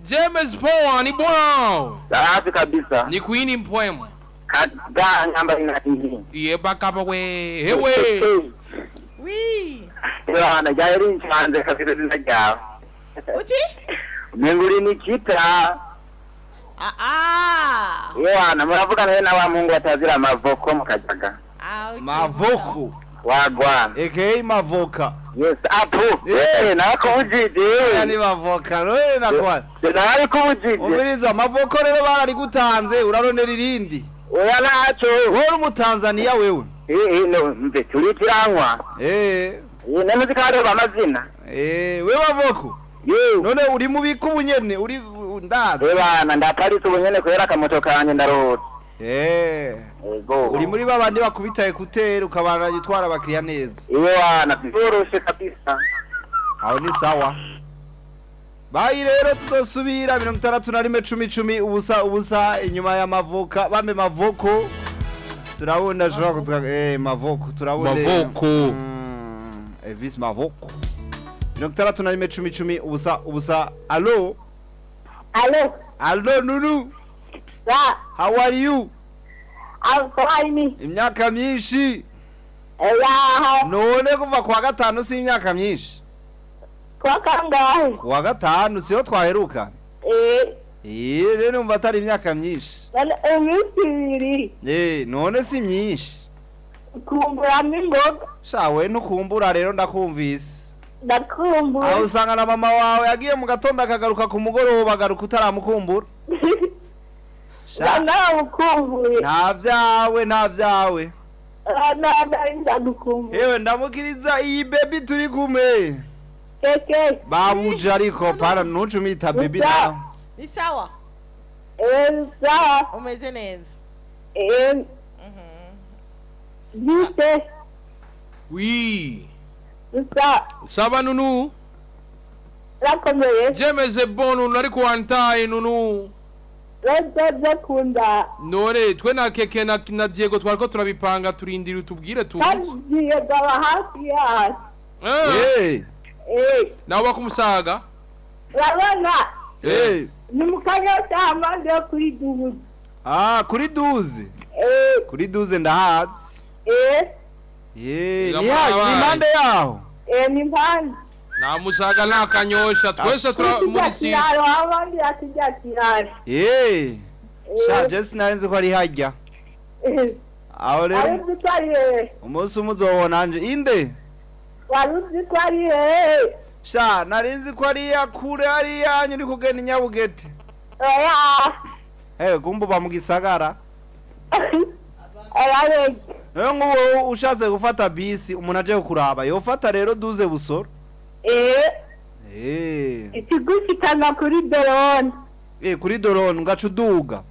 [SPEAKER 4] James Paul ni bwana
[SPEAKER 5] safi kabisa
[SPEAKER 4] ni queen poem
[SPEAKER 5] kada namba inati
[SPEAKER 4] yeba kapa we hewe
[SPEAKER 3] oui
[SPEAKER 5] ebana jairi nchanze kabisa ndajya
[SPEAKER 3] uti
[SPEAKER 5] menguri ni kita ebana muravugana na wa Mungu atazira amavoko mukajaga
[SPEAKER 1] mavoko
[SPEAKER 5] wagwa
[SPEAKER 1] mavoka
[SPEAKER 5] yes apo nako ujije
[SPEAKER 1] yani mavoka none nakwa
[SPEAKER 5] nako ujije
[SPEAKER 1] umiriza mavoko rero barari gutanze uraronera irindi
[SPEAKER 5] oya nacho
[SPEAKER 1] wowe umutanzania wewe
[SPEAKER 5] no mbe turitiranwa nene zikare bamazina
[SPEAKER 1] wewe mavoko none uri mu bikubunyene uri ndaza
[SPEAKER 5] bana ndaparitse ubunyene kwera kamoto kanje ndarota
[SPEAKER 1] uri muri babandi bakubitaye kutera ukabana yitwara abakiriya neza
[SPEAKER 5] bana byoroshe kabisa
[SPEAKER 1] aho ni sawa bayi rero tudosubira 61 ubusa inyuma ya mavoka bambe mavoko turabona jwa kutuka mavoko turabona
[SPEAKER 4] mavoko
[SPEAKER 1] Elvis mavoko 61 ubusa allo Nunu how are you
[SPEAKER 6] I'm fine.
[SPEAKER 1] Imyaka myinshi none kuva kwa gatanu si imyaka myinshi
[SPEAKER 6] kwa kangahe
[SPEAKER 1] kwa gatanu siyo twaheruka rero umva atari imyaka myinshi none si myinshi
[SPEAKER 6] kumbura imboga
[SPEAKER 1] shawe ntukumbura rero ndakumvise
[SPEAKER 6] ndakumbura
[SPEAKER 1] aho usanga na mama wawe yagiye mu gatondo akagaruka ku mugoroba agaruka utaramukumbura nta vyawe ewe ndamukiriza iyi baby turi kumwe
[SPEAKER 6] Keke
[SPEAKER 1] babuja ariko para ntucumita baby nawe
[SPEAKER 3] ni sawa
[SPEAKER 6] sawa
[SPEAKER 3] umeze neza
[SPEAKER 6] bite
[SPEAKER 4] oui
[SPEAKER 6] sawa
[SPEAKER 4] Nunu
[SPEAKER 6] rakomeye
[SPEAKER 4] James Bonu ariko wantaye Nunu
[SPEAKER 6] kunda
[SPEAKER 4] none twe na Keke na Diego twariko turabipanga turindira utubwire tu
[SPEAKER 6] Diego wa hafi ya
[SPEAKER 4] nawe bakumusaga
[SPEAKER 6] urabona ni mukanya cyamande kuri duze
[SPEAKER 1] kuri duze kuri duze ndahatsi ni impande yaho
[SPEAKER 6] ni impande
[SPEAKER 4] na musaga nakanyosha twese muri si
[SPEAKER 6] abandi akijya kirara
[SPEAKER 1] shaje sinarenze ko ari hajya aho rero umunsi umuzobona anje inde
[SPEAKER 6] waruzi ko ari
[SPEAKER 1] sha narinzi ko ari yakure ari yanyu uri kugenda Nyabugete kumbu ba mu gisagara nk'uwo ushatse gufata bisi umuntu aje kuraba yofata rero duze busoro
[SPEAKER 6] ikigushikana kuri dorone
[SPEAKER 1] kuri dorone ngaca uduga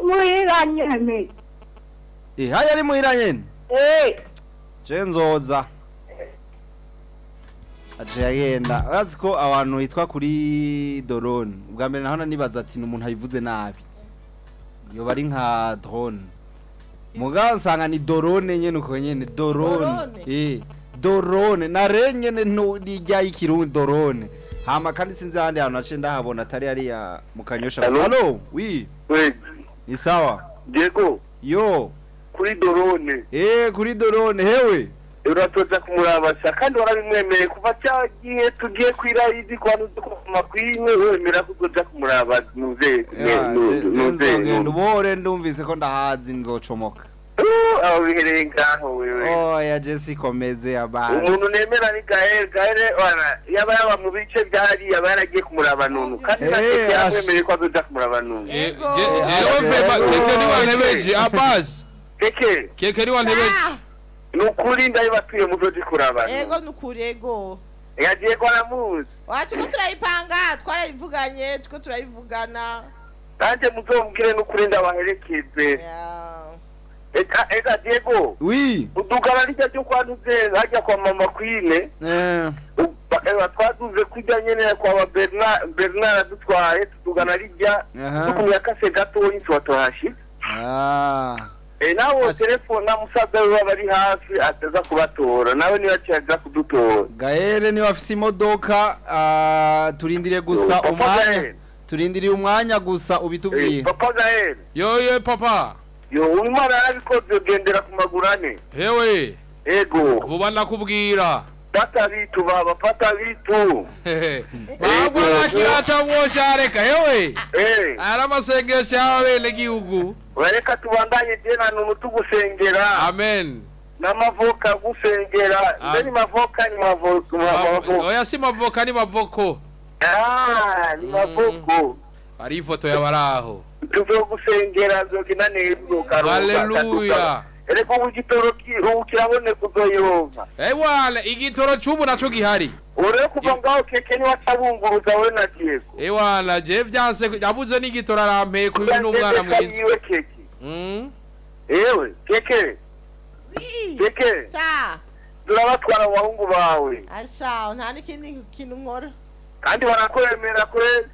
[SPEAKER 6] muhira nyene
[SPEAKER 1] haya ari muhira nyene je nzoza aje yagenda urazi ko abantu hitwa kuri dorone ubwa mbere naho nibaza ati n'umuntu abivuze nabi yo bari nka drone muga nsanga ni dorone nyene uko nyene dorone dorone narenye no rijya ikirundi dorone hama kandi sinzi handi hano nace ndahabona atari ari ya mukanyosha allo oui ni sawa
[SPEAKER 5] Diego
[SPEAKER 1] yo
[SPEAKER 5] kuri dorone
[SPEAKER 1] kuri dorone hewe
[SPEAKER 5] uratoza kumurabasha kandi warabimwemereye kuva cyagiye tugiye kwirayidi kwa nuzukoma kwimwe wemera kuzoja kumuraba nuze
[SPEAKER 1] ubuhore ndumvise ko ndahazi nzocomoka
[SPEAKER 5] aho bihereye ngaho wewe
[SPEAKER 1] oya Jesse komeze abandi
[SPEAKER 5] umuntu nemera ni Gael wana yaba mu bice byari yaba yaragiye kumuraba nunu kandi yamwemereye ko azoja kumuraba nunu
[SPEAKER 4] Keke ni wanebeje Abbas Keke ni wanebeje
[SPEAKER 5] nukuri ndabatuye mu zoji kuraba
[SPEAKER 3] yego nukuri yego
[SPEAKER 5] yagiye kwa namuzi
[SPEAKER 3] wacu ko turayipanga twarayivuganye tuko turayivugana
[SPEAKER 5] kandi muzombwire nukuri ndabaherekeze Ega Diego.
[SPEAKER 1] Oui.
[SPEAKER 5] Udugara lijya cyo kwaduze hajya kwa mama Queen. Twaduze kujya nyene kwa Bernard dutwaye tudugana lijya tukumya kase gato y'intwatohashi. Nawo telefone musaza we bari hafi ateza kubatora nawe niba cyaza kudutora.
[SPEAKER 1] Gaere ni afise imodoka turindire gusa umwanya. Turindiriye umwanya gusa ubitubwiye.
[SPEAKER 5] Papa Gaere.
[SPEAKER 4] Yo papa.
[SPEAKER 5] Yo umwana arabikoze gendera ku magurane.
[SPEAKER 4] Hewe.
[SPEAKER 5] Ego.
[SPEAKER 4] Vuba nakubwira.
[SPEAKER 5] Pata bitu baba pata bitu.
[SPEAKER 4] Baba nakiracha mwoshareka hewe. Aramasengesha abene gihugu.
[SPEAKER 5] Wereka tubandanye tena n'umutu gusengera.
[SPEAKER 4] Amen.
[SPEAKER 5] N'amavoka gusengera. Ndeni mavoka ni mavoko.
[SPEAKER 4] Oya si mavoka ni mavoko.
[SPEAKER 5] Ni mavoko.
[SPEAKER 4] Ari ifoto yabaraho.
[SPEAKER 5] Tuzogusengera zogina neza karuka.
[SPEAKER 4] Haleluya.
[SPEAKER 5] Ereko ugitoroki ukirabone kuzoyonka.
[SPEAKER 4] Wala igitoro cyubu naco gihari.
[SPEAKER 5] Ure kuva ngaho Keke ni watabunguruza we na Diego.
[SPEAKER 4] Wala je vyanse yabuze n'igitoro arampeye ku n'umwana mwiza.
[SPEAKER 5] Ewe Keke. Keke.
[SPEAKER 3] Sa.
[SPEAKER 5] Turabatwara abahungu bawe.
[SPEAKER 3] Asha nta n'ikindi kintu nkora.
[SPEAKER 5] Kandi barakwemera kure.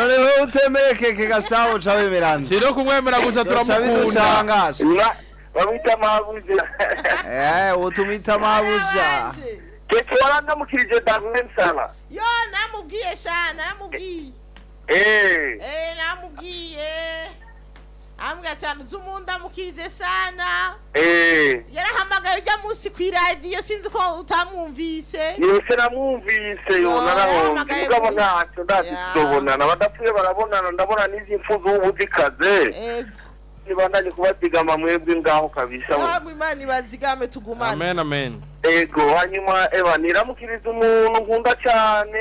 [SPEAKER 1] Ole utemeye Keke gashaho cabemerana.
[SPEAKER 4] Sino kumwemera gusa turamukunda.
[SPEAKER 5] Bamwita mabuja.
[SPEAKER 1] Utumita mabuja.
[SPEAKER 5] Keke waranamukirije Darwin sana.
[SPEAKER 3] Yo namubwiye sha naramubwiye. Namubwiye. Ambwa cyane zumunda mukirize sana. Yarahamagaye ujya munsi ku radio sinzi ko utamwumvise.
[SPEAKER 5] Yose namwumvise yo naraho. Mugabo ntacyo ndazitobona nabadapfuye barabonana ndabona nizi mfuzo ubuzikaze. Nibandanye kubazigama mwebwe ngaho kabisa.
[SPEAKER 3] Ntabwo Imana ibazigame tugumane.
[SPEAKER 4] Amen.
[SPEAKER 5] Ego hanyuma niramukiriza umuntu nkunda cyane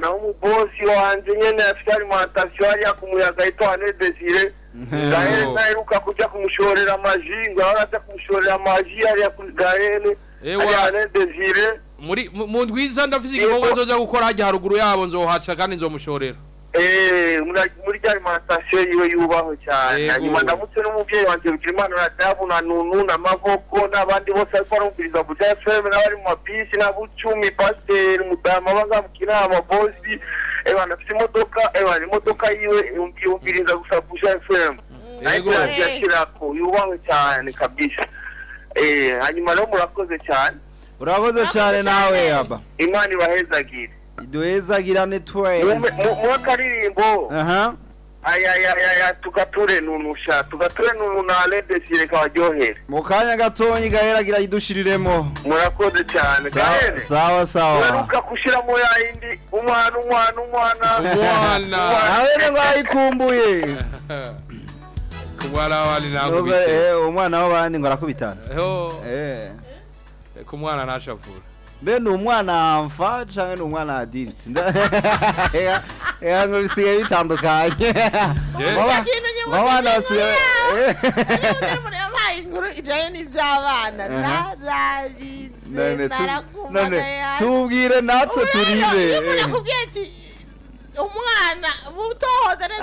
[SPEAKER 5] na umubosi wanje nyene afite alimentation ari yakumuyaga itwane Desire. Gael naheruka kujya kumushorera amajingo araza kumushorera amaji ari Gael ari Desire.
[SPEAKER 4] Mu ndwiza ndafise igikorwa nzoja gukora hajya haruguru yabo nzohaca kandi nzomushorera.
[SPEAKER 5] Muri ryari alimentation yiwe yubaho cyane hanyuma ndamutse n'umuvyeyi wanje Bikimana Radabu na Nunu na Mavoko n'abandi bose ariko barumviriza Buja FM n'abari mu mabisi na Bucumi Pasteur Mudama bazamukina amabosi nafite imodoka yiwe yumviriza gusa Buja FM ariko yashirako yubaho cyane kabisa hanyuma rero murakoze cyane
[SPEAKER 1] urakoze cyane nawe aba
[SPEAKER 5] Imana ibahezagire
[SPEAKER 1] iduhezagirane twese
[SPEAKER 5] mu karirimbo aya tugature nunusha tugature nunu na Desire kabaryohere
[SPEAKER 1] mu kanya gatonyi Gaheragira idushiriremo
[SPEAKER 5] murakoze cyane Gahere
[SPEAKER 1] sawa
[SPEAKER 5] uheruka gushiramo yindi umwana
[SPEAKER 1] nawe bayikumbuye
[SPEAKER 4] kumwana wali nakubite
[SPEAKER 1] umwana w'abandi ngo arakubitana
[SPEAKER 4] ku mwana nashavura
[SPEAKER 1] Bene umwana mfa canke n'umwana adult. Ngo bisigaye bitandukanye. Abana basigaye.
[SPEAKER 3] Inkuru ijaye n'ivy'abana.
[SPEAKER 1] None tubwire natwe turibe.
[SPEAKER 3] Nakubwiye ati umwana butohoza neza.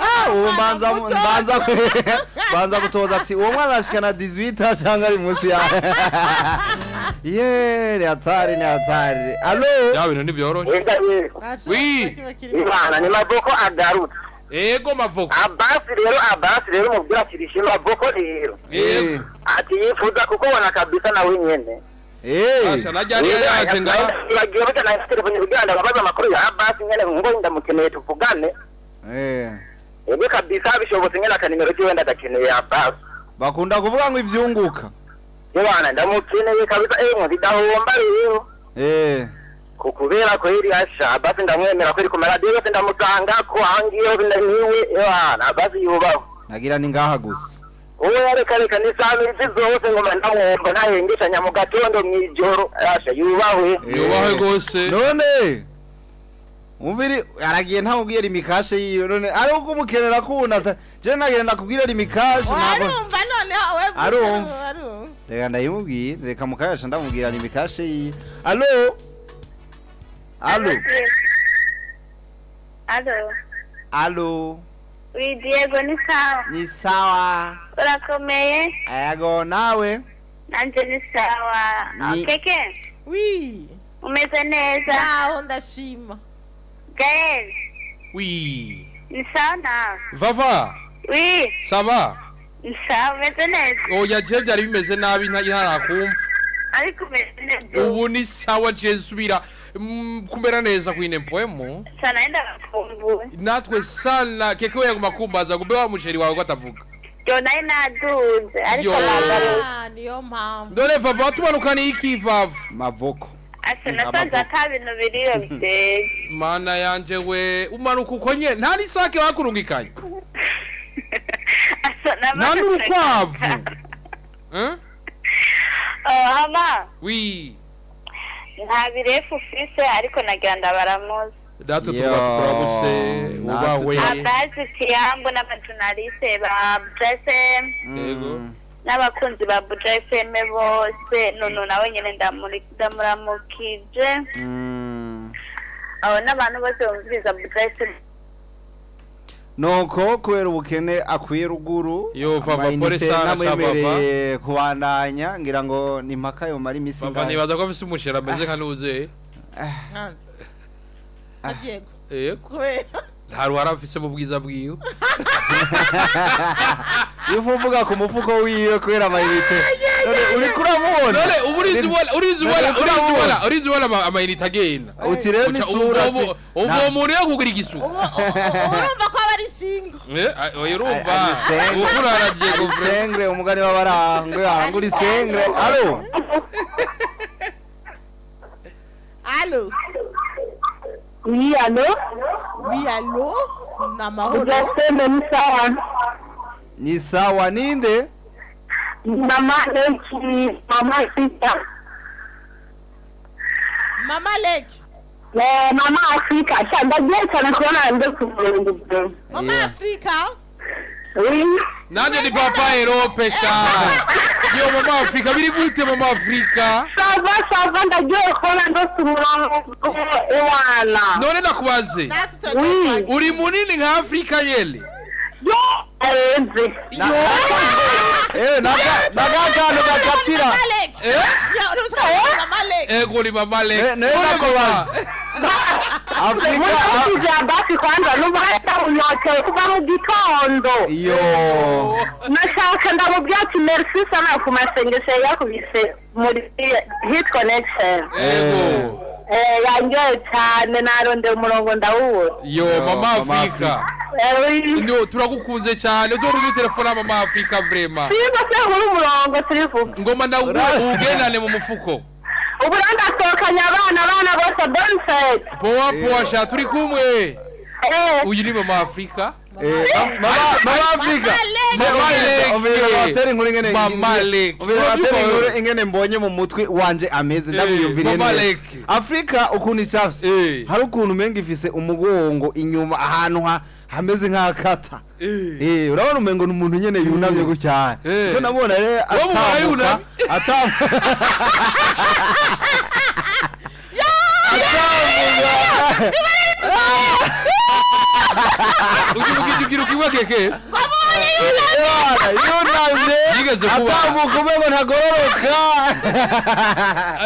[SPEAKER 1] Banza gutoza ati uwo mwana ashikana 18 cyangwa ari munsi ya. Ni hatari. Allo?
[SPEAKER 4] Ya bintu nibyoroshe. Oui.
[SPEAKER 5] Imana ni Mavoko agarutse.
[SPEAKER 4] Ego Mavoko.
[SPEAKER 5] Abasi rero mubwira kirishe Mavoko rero. Ati yifuza kuko wana kabisa na wenyene.
[SPEAKER 4] Asha najari yaje ngaho.
[SPEAKER 5] Bagiye bajana telefone biganda babaza amakuru ya Abasi nyene ngo ndamukeneye tuvugane. Ego kabisa bishobotse nyene akanimero cyo wenda dakeneye Abasi.
[SPEAKER 1] Bakunda kuvuga ngo ivyunguka.
[SPEAKER 5] Yabana ndamukeneye kabisa ndidahomba rero. Kubera ko iri asha basi ndamwemera ko iri ku radio yose ndamusanga ko hangiye ndaniwe yabana basi yubaho.
[SPEAKER 1] Nagira ni ngaha gusa.
[SPEAKER 5] Uwo yareka ni sami zose ngo ndamwomba ntahengesha mu gatondo mwijoro asha
[SPEAKER 4] yubawe gose.
[SPEAKER 1] None Umviri aragiye ntamubwiye rimikashe yiyo none ari uko umukenera kuna je nagenda kubwira rimikashe
[SPEAKER 3] ntabwo arumva none wewe
[SPEAKER 1] arumva reka ndayimubwiye reka mukayasha ndamubwira rimikashe yiyo allo allo
[SPEAKER 6] Oui, Diego ni sawa.
[SPEAKER 1] Ni sawa.
[SPEAKER 6] Urakomeye?
[SPEAKER 1] Ayago nawe?
[SPEAKER 6] Nanje ni sawa. Keke?
[SPEAKER 3] Oui.
[SPEAKER 6] Umeze neza?
[SPEAKER 3] Naho ndashima.
[SPEAKER 6] Gael?
[SPEAKER 4] Oui.
[SPEAKER 6] Ni sawa nawe?
[SPEAKER 4] Vava?
[SPEAKER 6] Oui.
[SPEAKER 4] Saba?
[SPEAKER 6] Ni sawa, umeze neza?
[SPEAKER 4] Oya je byari bimeze nabi ntarakumva.
[SPEAKER 6] Ariko umeze neza.
[SPEAKER 4] Ubu ni sawa je nsubira kumera neza kwine poemo.
[SPEAKER 6] Sana enda bakumbuwe.
[SPEAKER 4] Natwe sana Keke we yaguma kumbaza gube wa musheri wawe gatavuga.
[SPEAKER 6] Yo naye naduze ariko
[SPEAKER 3] nagaruka. Niyo mpamvu.
[SPEAKER 4] None Vava tumanukana iki Vava?
[SPEAKER 1] Mavoko.
[SPEAKER 6] Asa nasanze akabintu biriyo biteye.
[SPEAKER 4] Mana yanje we umanuka uko nye nta nisake wakurungikanye. Nta n'urukwavu.
[SPEAKER 6] Hama.
[SPEAKER 4] Oui.
[SPEAKER 6] Nta birefu ufise ariko nagira ndabaramuzi.
[SPEAKER 4] Dato turabuse ubawe.
[SPEAKER 6] Abazi Tiambo n'abajournaliste ba Budget.
[SPEAKER 4] Yego.
[SPEAKER 6] N'abakunzi ba Budget FM bose nono nawe nyene ndamuramukije. Aho n'abantu bose bumviriza Budget.
[SPEAKER 1] Noko kubera ubukene akwiye ruguru.
[SPEAKER 4] Yo Vava pore sana
[SPEAKER 1] Vava. Kubandanya ngira ngo ni mpaka yo mari misi
[SPEAKER 4] ngaho. Vava nibaza ko afise umushera ameze nka nuze.
[SPEAKER 3] Adiego.
[SPEAKER 4] Yego. Ntaru harafise mu bwiza bwiwe.
[SPEAKER 1] Yuvuga ku mufuko wiwe kwera amayinite. Uri kuramubona.
[SPEAKER 4] None urizi wala amayinite agenda.
[SPEAKER 1] Utirebe n'isura.
[SPEAKER 4] Uwo muntu yakugira igisuko.
[SPEAKER 3] Urumva ko abari singo.
[SPEAKER 4] Urumva. Ukurara Diego
[SPEAKER 1] Sengre umugani w'abarangwe aranguri sengre. Allo.
[SPEAKER 3] Allo.
[SPEAKER 6] Oui, allô?
[SPEAKER 3] Oui, allô? Namahoro.
[SPEAKER 6] Ni sawa.
[SPEAKER 1] Ni sawa ninde?
[SPEAKER 6] Mama Leki, Mama Afrika.
[SPEAKER 3] Mama Leki.
[SPEAKER 6] Mama Afrika, ndagiye cyane kubona nde kuvuga.
[SPEAKER 3] Mama Afrika?
[SPEAKER 6] Oui.
[SPEAKER 4] Nande ni papa Europe sha. Yo Mama Afrika biri gute Mama Afrika?
[SPEAKER 6] Sava ndagiye kubona nde kuvuga ewana.
[SPEAKER 4] None nakubaze.
[SPEAKER 6] Oui.
[SPEAKER 4] Uri munini nka Afrika yele.
[SPEAKER 6] Yo
[SPEAKER 1] nagakano gakatira.
[SPEAKER 4] Ego ni Mama Leki.
[SPEAKER 1] Nenda kubaza.
[SPEAKER 6] Afrika basi kwanza n'ubahita unyote kuva mu gitondo.
[SPEAKER 1] Yo.
[SPEAKER 6] Nashaka ndamubwira ati merci sana ku masengesho yakubise muri hit connection.
[SPEAKER 4] Ego.
[SPEAKER 6] Yanyoye cyane naronde umurongo ndawuwo.
[SPEAKER 4] Yo Mama Afrika. Ndo turagukunze cyane uzoruye telefone Mama Afrika vraiment.
[SPEAKER 6] Siba se muri umurongo turivuga.
[SPEAKER 4] Ngoma ndawugendane mu mufuko.
[SPEAKER 6] Uburanda sokanya abana bose bonset.
[SPEAKER 4] Poa sha turi kumwe. Uyu ni Mama Afrika.
[SPEAKER 1] Mama Afrika. Mama Leki ingene mbonye mu mutwe wanje ameze ndabiyumviriye neza. Afrika ukuntu icafye hari ukuntu menga ifise umugongo inyuma ahantu hameze nk'akata. Urabona umengo n'umuntu nyene yunamye gucyane. Ko nabona rero atamuka.
[SPEAKER 4] Ukiwa Keke.
[SPEAKER 1] Yunamye. Atamuka umengo ntagororoka.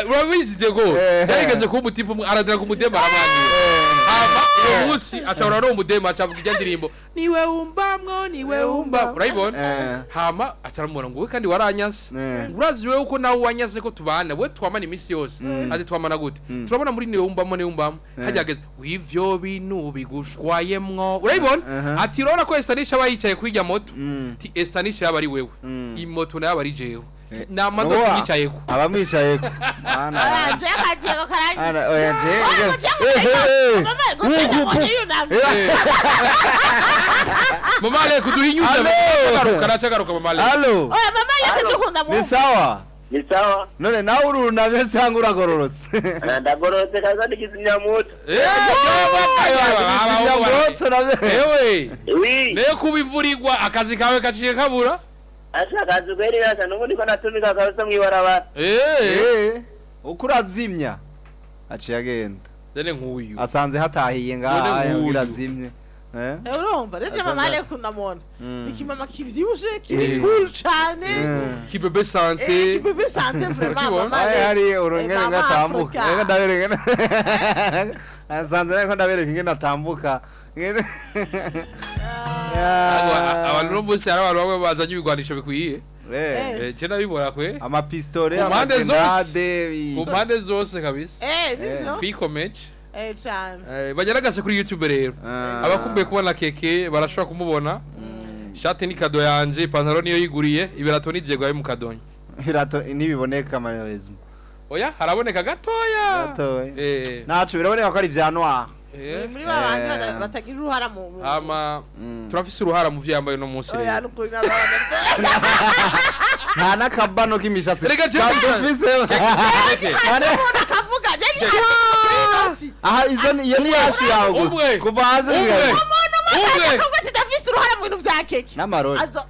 [SPEAKER 4] Urabizi Diego. Yarigeze ku mutipu aradira ku mudema aramanyi. Aba umunsi acabura no mudema acavuga ijya ndirimbo. Niwe umbamwo niwe umba. Urayibona? Hama acaramubona ngo we kandi waranyase. Urazi wewe uko nawe wanyase ko tubana we twamana imisi yose. Ati twamana gute? Turabona muri niwe umbamwo. Hajyageze wivyo bintu bigushwayemwo. Urayibona? Ati urabona ko Estanisha bayicaye kuri ya moto. Ti Estanisha yaba ari wewe. Imoto nayo ari jewe. namando tumwicayeko
[SPEAKER 1] abamwicayeko
[SPEAKER 3] Anje akagiye ko karangiye.
[SPEAKER 1] oya je
[SPEAKER 4] mama ale kuduhinyuza karachagaruka mama ale
[SPEAKER 1] Allo
[SPEAKER 3] Oya mama yake tukunda mu.
[SPEAKER 1] ni sawa
[SPEAKER 5] ni sawa
[SPEAKER 1] none nawe urunamye cyangwa uragororotse
[SPEAKER 5] ndagororotse kaza n'ikizimyamoto
[SPEAKER 4] ewe
[SPEAKER 5] wi
[SPEAKER 4] ne kubivurirwa akazi kawe kaciye kabura
[SPEAKER 5] ashakaje kwerera n'ubu niko natumika kabisa mwibarabara
[SPEAKER 1] uko urazimya aciye agenda
[SPEAKER 4] dene nk'uyu
[SPEAKER 1] asanze hatahiye ngaha birazimye
[SPEAKER 3] Urumva reje mama ale kundamona. Ikimama kivyibushe kiri cool cyane.
[SPEAKER 4] kibebe sante
[SPEAKER 3] Kibebe sante vraiment mama
[SPEAKER 1] hari urongere ngatambuka reka ndabereka asanze ko ndabereka ingene atambuka
[SPEAKER 4] abantu no bose ari abantu bamwe bazanye ibigwanisho bikwiye je nabibora kwe
[SPEAKER 1] amapistole
[SPEAKER 4] ku mpande zose kabisa
[SPEAKER 3] nizo.
[SPEAKER 4] kwikomeje
[SPEAKER 3] Cyane.
[SPEAKER 4] bageragase kuri YouTube rero abakumbuye kubona Keke barashobora kumubona shati ni kado yanje ipantaro niyo yiguriye ibirato ni Diego mu kadonyo
[SPEAKER 1] birato nibiboneka malheureusement
[SPEAKER 4] oya haraboneka gatoya
[SPEAKER 1] nacu biraboneka ko ari vya noir
[SPEAKER 3] Muri babanje batagira uruhara mu.
[SPEAKER 4] ama turafise uruhara mu vyambaye no munsi
[SPEAKER 3] Oya
[SPEAKER 4] rero
[SPEAKER 3] nukuri n'abana.
[SPEAKER 1] nta nakabano k'imishatsi
[SPEAKER 4] Rega je
[SPEAKER 1] dufise
[SPEAKER 3] Kavuga je ni
[SPEAKER 1] aha izo iyo ni yacu yawe gusa kuva hanze
[SPEAKER 4] umwe
[SPEAKER 3] Kavuga tidafise uruhara mu bintu vya Keke.
[SPEAKER 1] n'amarori
[SPEAKER 3] Azo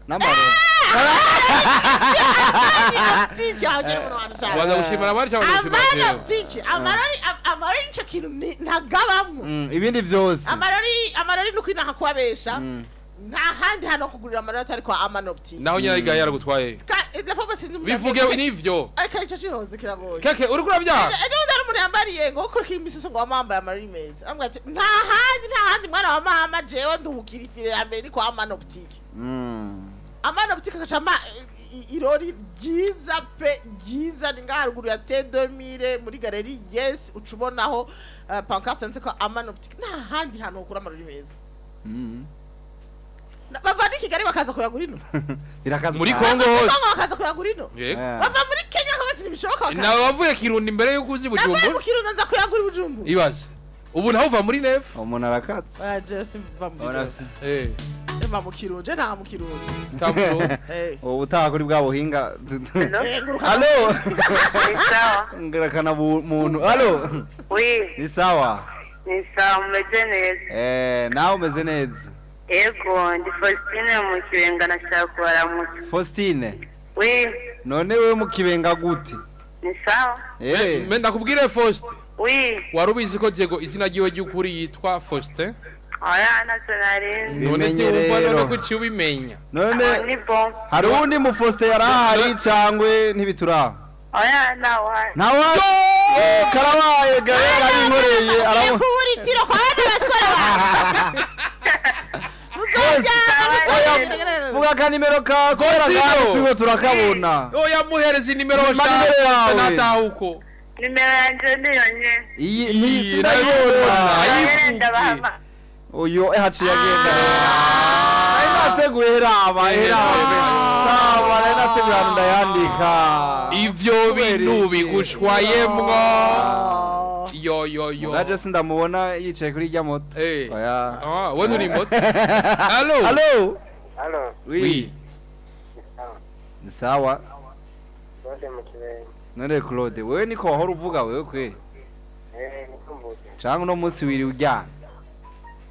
[SPEAKER 1] n'amarori
[SPEAKER 4] waza gushimira abari cyangwa gushimira
[SPEAKER 3] amarori nico kintu ntagabamwo
[SPEAKER 1] ibindi byose
[SPEAKER 3] amarori nuko inaha kubabesha nta handi hano kugurira amarori atari kwa amanopti
[SPEAKER 4] naho nyirayiga yaragutwaye
[SPEAKER 3] ndavuga sinzi
[SPEAKER 4] bivuge nivyo
[SPEAKER 3] ariko ico cihoze kiragoye
[SPEAKER 4] Keke uri kuravya
[SPEAKER 3] ndari umuntu yambariye ngo ko kimisiso ngo wamambaye amarori meza ambwa ati nta handi mwana wa mama jewe nduhukira ifire ya mbere ni kwa amanopti amanopti kakacama irori ryiza pe ryiza ni ngaharuguru ya T2000 muri galeri yes ucubonaho pancarte nze ko amanopti nta handi hano ukura amarori meza bava ni Kigali bakaza kuyagura ino
[SPEAKER 1] birakaza
[SPEAKER 4] muri Kongo hose
[SPEAKER 3] bakaza kuyagura ino bava muri Kenya ko gatsi bishoboka
[SPEAKER 4] nawe wavuye Kirundi imbere yo kuzi Bujumbura
[SPEAKER 3] nawe mu Kirundi nza kuyagura Bujumbura
[SPEAKER 4] ibaze ubu naho uva muri nef
[SPEAKER 1] umuntu arakatse
[SPEAKER 3] just bamwe ema mu Kirundi nta mu Kirundi
[SPEAKER 4] tamuro
[SPEAKER 1] ubutaha kuri bwa buhinga
[SPEAKER 6] Allo
[SPEAKER 5] ni sawa
[SPEAKER 1] ngarakana umuntu allo ni sawa
[SPEAKER 5] umeze neza
[SPEAKER 1] nawe umeze neza
[SPEAKER 5] ego ndi Faustine mu kibenga nashaka kubaramutsa
[SPEAKER 1] Faustine
[SPEAKER 5] none
[SPEAKER 1] we mu kibenga gute
[SPEAKER 5] ni sawa
[SPEAKER 4] me ndakubwire Faust warubizi ko Diego izina ryiwe ry'ukuri yitwa Faustin
[SPEAKER 5] oya nationalin
[SPEAKER 1] bimenyerero
[SPEAKER 4] ko uciye ubimenya
[SPEAKER 1] none
[SPEAKER 5] ni bon
[SPEAKER 1] hari undi mu Faustin yarahari cangwe ntibituraho
[SPEAKER 5] oya
[SPEAKER 1] nawe karabaye gahera y'inkoreye
[SPEAKER 3] aramu kubura itiro kwa bandi basore
[SPEAKER 1] vuga ka nimero ka kora gato tugo turakabona
[SPEAKER 4] oya muhereza nimero natahuko
[SPEAKER 5] nimero yanje niyo nye
[SPEAKER 1] iyi ni sindayibona
[SPEAKER 5] ndabahama
[SPEAKER 1] uyo haciye agenda ari nateguye heraba ari nateguye ndayandika
[SPEAKER 4] ivyo bintu bigushwayemwo yo
[SPEAKER 1] naje sindamubona yicaye kuri rya moto
[SPEAKER 4] oya wone uri moto
[SPEAKER 1] allo
[SPEAKER 4] oui
[SPEAKER 1] ni sawa
[SPEAKER 5] bose mu kibenga
[SPEAKER 1] none Claude wewe niko wahora uvuga wewe kwe
[SPEAKER 5] nikumbuke
[SPEAKER 1] cyangwa no munsi wiri ujyana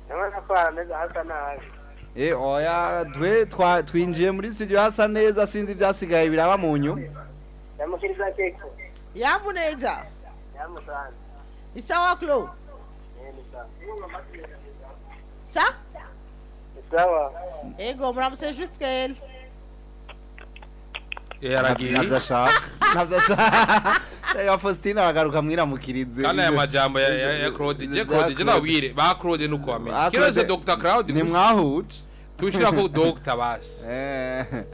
[SPEAKER 5] nabona ko ameze hasa nabi
[SPEAKER 1] oya twinjiye muri studio hasa neza sinzi byasigaye biraba mu nyu
[SPEAKER 5] yamukiriza Keke
[SPEAKER 3] yamuneza
[SPEAKER 5] yamusana
[SPEAKER 3] isawa Claude sa
[SPEAKER 5] sawa
[SPEAKER 3] ego muramutse jusqu'elle
[SPEAKER 4] yaragiye
[SPEAKER 1] navyo ya Faustina bagaruka mwiramukirize
[SPEAKER 4] kana ya majambo ya Claude je nabwire ba Claude nuko amenya kirose Dr Claude
[SPEAKER 1] ni mwahuje
[SPEAKER 4] tushira ko Dr basi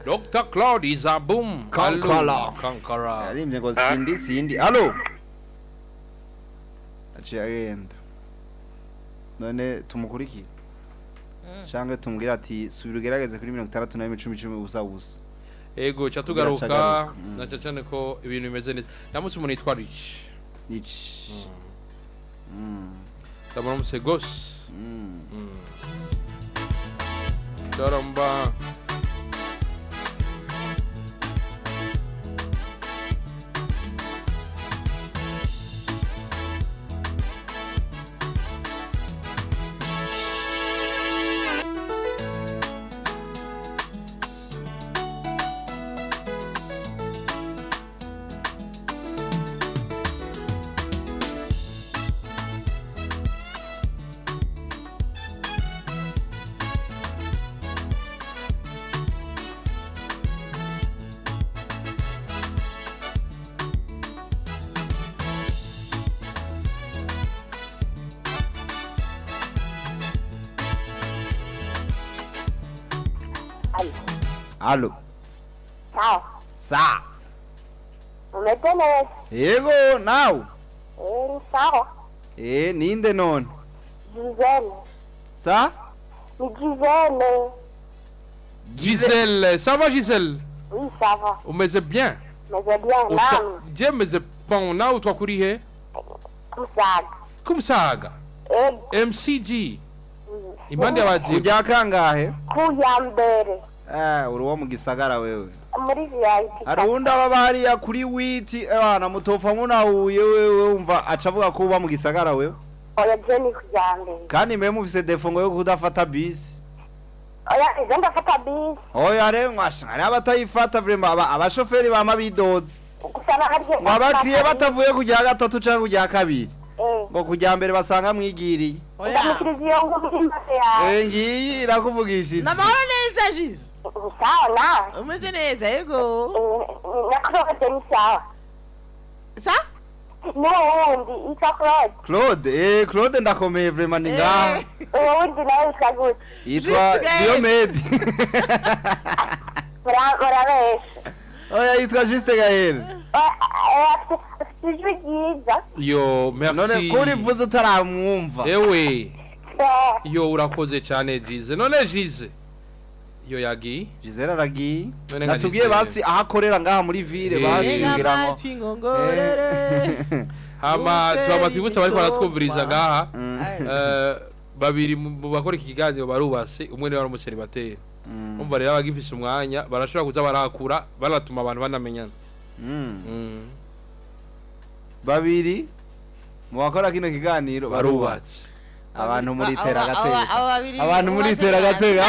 [SPEAKER 4] Dr Claude is a boom kankara
[SPEAKER 1] yarimye ngo sindi allo aciye agenda none tumukurikira cyangwa tumubwira ati subira ugerageze kuri 60 na 10 ubusa
[SPEAKER 4] ego cha tugaruka na cyane ko ibintu bimeze neza namutse umuntu yitwa Rich ndabona umusegos Daramba
[SPEAKER 1] Allo.
[SPEAKER 6] Ciao.
[SPEAKER 1] Sa.
[SPEAKER 6] Umeze neza?
[SPEAKER 1] Yego nawe.
[SPEAKER 6] Sawa.
[SPEAKER 1] Ninde none?
[SPEAKER 6] Giselle.
[SPEAKER 1] Sa?
[SPEAKER 6] Ni Giselle.
[SPEAKER 4] Giselle, ça va Giselle?
[SPEAKER 6] Oui, ça va.
[SPEAKER 4] Umeze bien?
[SPEAKER 6] Meze bien, nawe.
[SPEAKER 4] Je meze pão na utwakurihe?
[SPEAKER 6] Kumusaga.
[SPEAKER 4] Kumusaga. MCG. Impande y'abaje.
[SPEAKER 1] Kujya kangahe?
[SPEAKER 6] Kuya mbere.
[SPEAKER 1] Uri wo mu gisagara wewe.
[SPEAKER 6] Muri VIP.
[SPEAKER 1] Arunda baba hariya kuri witi abana mutofa munahuye wewe umva acavuga ko uba mu gisagara wewe.
[SPEAKER 6] Oya jeni kuya mbere.
[SPEAKER 1] Kandi mwe mufise defongo yo kudafata bisi.
[SPEAKER 6] Oya izenda fata bisi.
[SPEAKER 1] Oya rero mwashara abatayifata vraiment abashoferi bama bidoze.
[SPEAKER 6] Kusana hariye.
[SPEAKER 1] Mwabakriye batavuye kujya gatatu cyangwa kujya kabiri. Ngo kujya mbere basanga mwigiriye.
[SPEAKER 6] Ndamukiriziyo ngumimase ya.
[SPEAKER 1] Ngiyi irakuvugishije.
[SPEAKER 3] Namahoro neza Jiz.
[SPEAKER 6] Sawa nawe.
[SPEAKER 3] Umeze neza yego.
[SPEAKER 6] Nakurode ni sawa.
[SPEAKER 3] Sa?
[SPEAKER 6] N'uwundi yitwa Claude.
[SPEAKER 1] Claude, Claude ndakomeye vraiment ni ngaha.
[SPEAKER 6] Uwundi nawe yitwa gute?
[SPEAKER 1] Yitwa Diomede.
[SPEAKER 6] Murabesha.
[SPEAKER 1] Oya yitwa Juste Gaël.
[SPEAKER 6] Ijwi ryiza.
[SPEAKER 4] Yo, merci.
[SPEAKER 1] None kuri vuze utaramwumva.
[SPEAKER 4] Ewe. Yo urakoze cyane Jize. None Jize. Yo yagi.
[SPEAKER 1] Giselle aragi. Natubwiye basi ahakorera ngaha muri ville basingiramo.
[SPEAKER 4] Hama tubamatwibutsa bari baratwumviriza ngaha. Babiri mu bakora iki kiganiro barubase umwe niwe umuseribateri. Umva rero abagifise umwanya barashobora kuza barakura baratuma abantu banamenyana.
[SPEAKER 1] Babiri mu bakora kino kiganiro barubatse. Abantu muri teragatega. Abantu muri teragatega.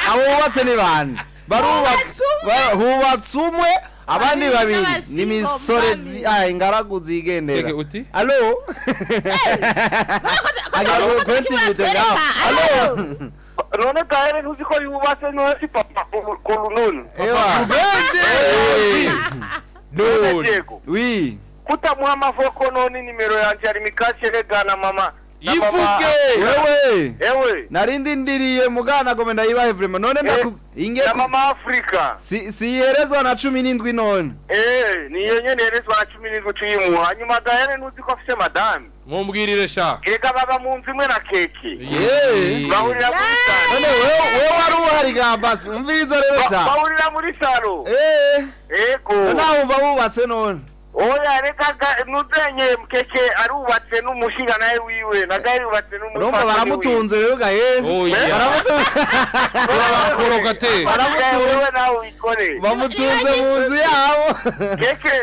[SPEAKER 1] Abo bubatse ni bande. Barubatse. Hubatse umwe abandi babiri ni misore ingaragu zigendera.
[SPEAKER 4] Keke uti?
[SPEAKER 1] Allo? Agaro kwenti bidega. Allo?
[SPEAKER 5] None kaere ntuzi ko yubatse no si papa kolunun.
[SPEAKER 1] Ewa.
[SPEAKER 5] None
[SPEAKER 1] Oui.
[SPEAKER 5] Kutamuha amavoko none nimero yanje ari mikashe regana mama.
[SPEAKER 4] Ivuge
[SPEAKER 5] Ewe.
[SPEAKER 1] Narindi ndiriye mugana gome ndayibahe vraiment none inge
[SPEAKER 5] na mama Afrika.
[SPEAKER 1] Si yerezwa na 17 none.
[SPEAKER 5] Niyo nyene yerezwa na 17 tuyimu. Hanyuma gahere ntuzi ko afise madame.
[SPEAKER 4] Mumbwirire sha.
[SPEAKER 5] Keka baba mu nzu imwe na Keke.
[SPEAKER 1] Bahurira muri salo. None wewe wari uhari gambasi umviriza rero sha.
[SPEAKER 5] Bahurira muri salo. Ego.
[SPEAKER 1] Naho babubatse none.
[SPEAKER 5] Oya reka nuzenye Keke arubatse n'umushinga naye wiwe nagaye yubatse n'umushinga.
[SPEAKER 1] Urumva baramutunze rero gahe. Baramutunze.
[SPEAKER 4] Baramukorogate.
[SPEAKER 5] Baramutunze nawe wikore.
[SPEAKER 1] Bamutunze mu nzu yabo.
[SPEAKER 5] Keke.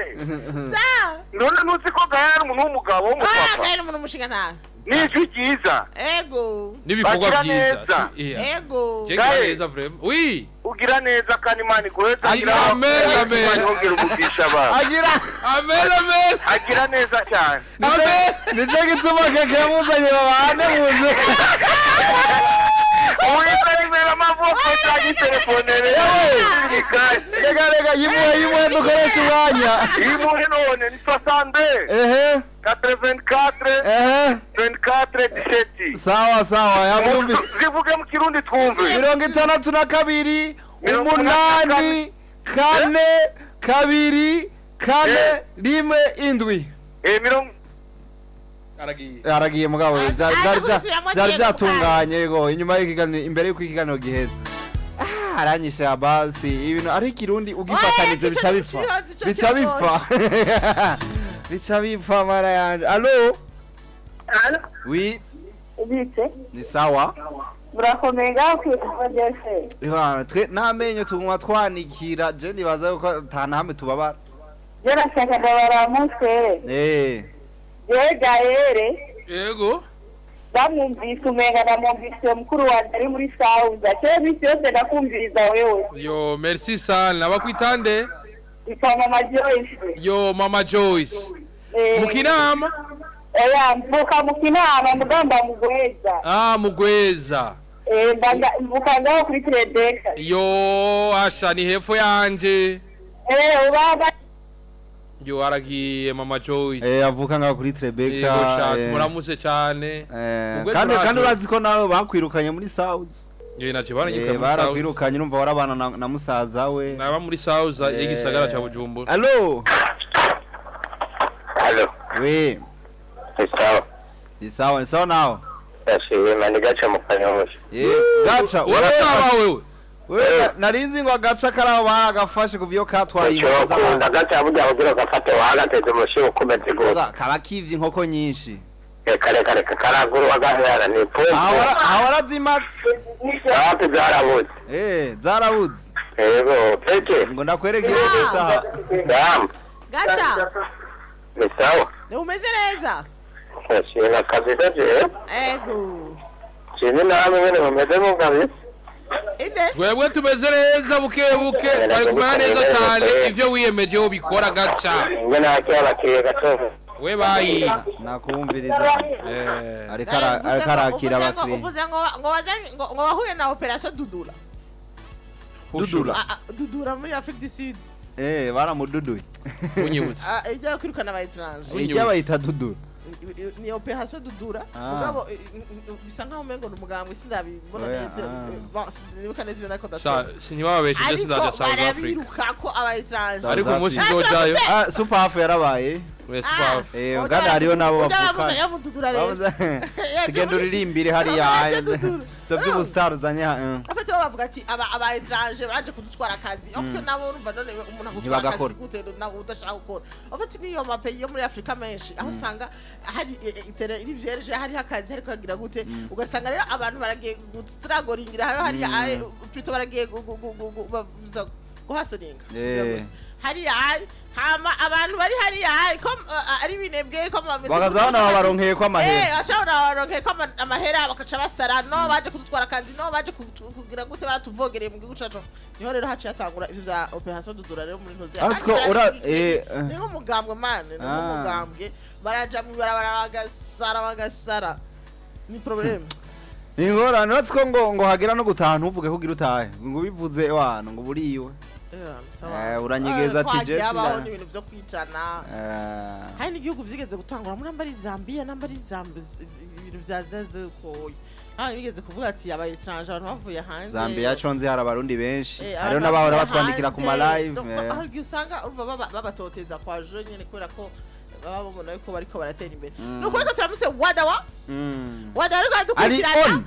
[SPEAKER 3] Sa.
[SPEAKER 5] None nuzi ko gahe ari umuntu w'umugabo w'umupapa.
[SPEAKER 3] Gahe umuntu umushinga nta.
[SPEAKER 5] Nijwi ryiza.
[SPEAKER 3] Ego.
[SPEAKER 4] Nibikorwa byiza.
[SPEAKER 3] Ego.
[SPEAKER 4] Cheka neza vraiment. Oui.
[SPEAKER 5] Ugira neza kandi Imana iguheza.
[SPEAKER 4] Amen.
[SPEAKER 5] Ongera umugisha abantu.
[SPEAKER 4] Amen.
[SPEAKER 5] Agira neza cyane.
[SPEAKER 4] Amen.
[SPEAKER 1] Nico gituma Keke yamuzanye babane mu nzu.
[SPEAKER 5] Uwitari mera amavoko cyangwa telefonere.
[SPEAKER 1] Rega yimuhe dukoresha umwanya.
[SPEAKER 5] Yimuhe none ni 62. 84. 24 17.
[SPEAKER 1] Sawa yabumbi.
[SPEAKER 5] Zivuge mu kirundi twumve.
[SPEAKER 1] 62 8 4 2 1 indwi. Aragiye mugabo byari byatunganye yego inyuma y'ikiganiro imbere y'uko ikiganiro giheza. aranyishe abasi ibintu ari kirundi ugifatanije bica bipfa mara yanje. Allo oui
[SPEAKER 6] Ubite
[SPEAKER 1] ni sawa
[SPEAKER 6] murakomega kwifodese
[SPEAKER 1] Iwana twe namenyo tuguma twanikira je nibaza yuko atanahamwe tubabara
[SPEAKER 6] Jera shaka baramutse Gaere
[SPEAKER 4] Yego
[SPEAKER 6] bamwumvise umenga namwumvise mukuru wanjye ari muri sauza cyo bisi yose ndakumviriza wewe
[SPEAKER 4] yo merci sana bakwitande
[SPEAKER 6] ika mama Joyce
[SPEAKER 4] yo mama Joyce mukinama
[SPEAKER 6] mvuka mukinama mugamba mugweza
[SPEAKER 4] mugweza
[SPEAKER 6] mvuka kuri Tredeka
[SPEAKER 4] yo asha ni hepfo yanje
[SPEAKER 6] baba
[SPEAKER 4] yo aragiye mama Joyce
[SPEAKER 1] avuka ngaho kuri Tredeka
[SPEAKER 4] muramuse cyane
[SPEAKER 1] kandi urazi ko nawe bakwirukanye muri South
[SPEAKER 4] naje baranyika
[SPEAKER 1] barakwirukanye urumva warabana na musaza we
[SPEAKER 4] naba muri South igisagara cya Bujumbura.
[SPEAKER 1] Allo oui ni sawa nawe
[SPEAKER 5] mani gacha mukanyosha
[SPEAKER 1] gacha wewe narinzi ngo gacha karaho bagafashe kuvyo katwari
[SPEAKER 5] inkoza abandi gacha burya kugira gafate wagateze mushibo kumeze go
[SPEAKER 1] kaba kivye inkoko nyinshi
[SPEAKER 5] kare karaguru wagahera ni pompo
[SPEAKER 1] awarazimatse zarabuze
[SPEAKER 5] yego peke
[SPEAKER 1] ngo ndakwerekeye isaha
[SPEAKER 3] gacha
[SPEAKER 5] ni sawa
[SPEAKER 3] umeze neza
[SPEAKER 5] Shina kazi daje
[SPEAKER 3] ego
[SPEAKER 5] Shina namwe mwene mumeze mugabe
[SPEAKER 4] Wewe tumeze neza buke bari kumara neza cyane ivyo wiyemeje ho bikora gacha
[SPEAKER 5] ngena akira kiye gato
[SPEAKER 4] we bayi
[SPEAKER 1] nakumviriza arekara bakri
[SPEAKER 3] uvuze ngo bahuye na operation dudura muri Afrique du Sud
[SPEAKER 1] baramududuye
[SPEAKER 4] unyibutse
[SPEAKER 3] ijya kwirukana abayitrange
[SPEAKER 1] ijya bayita dudura
[SPEAKER 3] ni operation dudura mugabo bisa nkaho umengo n'umugambwe sindabibona neza nibuka neza ibyo ndakora
[SPEAKER 4] sinibabesheje sindaje South Africa
[SPEAKER 3] arabiruka ko abayitrange
[SPEAKER 4] ariko umushi zojayo
[SPEAKER 1] super half yarabaye ngana hariyo nabo bavuka tugenda uririmbire hariya so by'ubustar uzanye
[SPEAKER 3] afite bavuga ati abayitrange baje kudutwara akazi afite nabo urumva none umuntu agutwara akazi gute nabo udashaka gukora afite niyo mapeyi yo muri Afrika menshi aho usanga hari iri vierge hari akazi ariko agira gute ugasanga rero abantu baragiye gustragoringira hari plutôt baragiye guhasoninga hari hama abantu bari hariya ko ari binebwe ko
[SPEAKER 1] bagazana baronkeye ko amahera
[SPEAKER 3] ashobora baronkeye ko amahera bakaca basara no baje kudutwara akazi no baje kugira gute baratuvogereye mu gihugu cacu niho rero haciye atangura ivyo vya operation dudura rero muri ntozi ni umugambwe mane ni umugambwe baraja mu barabara bagasara ni problem
[SPEAKER 1] ni ngorane natsko ngo hagera no gutaha ntuvuge ko gira utahe ngo bivuze wana ngo buriwe uranyegeza ati Jesse
[SPEAKER 3] yabaho ni ibintu byo kwicana hari n'igihugu vyigeze gutangura muri nambari Zambia nambari ibintu vyazaze ko bigeze kuvuga ati abaye étranger abantu bavuye hanze
[SPEAKER 1] Zambia conze hari abarundi benshi hariho n'abahora batwandikira ku ma live
[SPEAKER 3] aho usanga urumva babatoteza kwa je nyene kubera ko baba babona ko bariko baratera imbere nuko reka turamutse wadawa ariko dukurikirana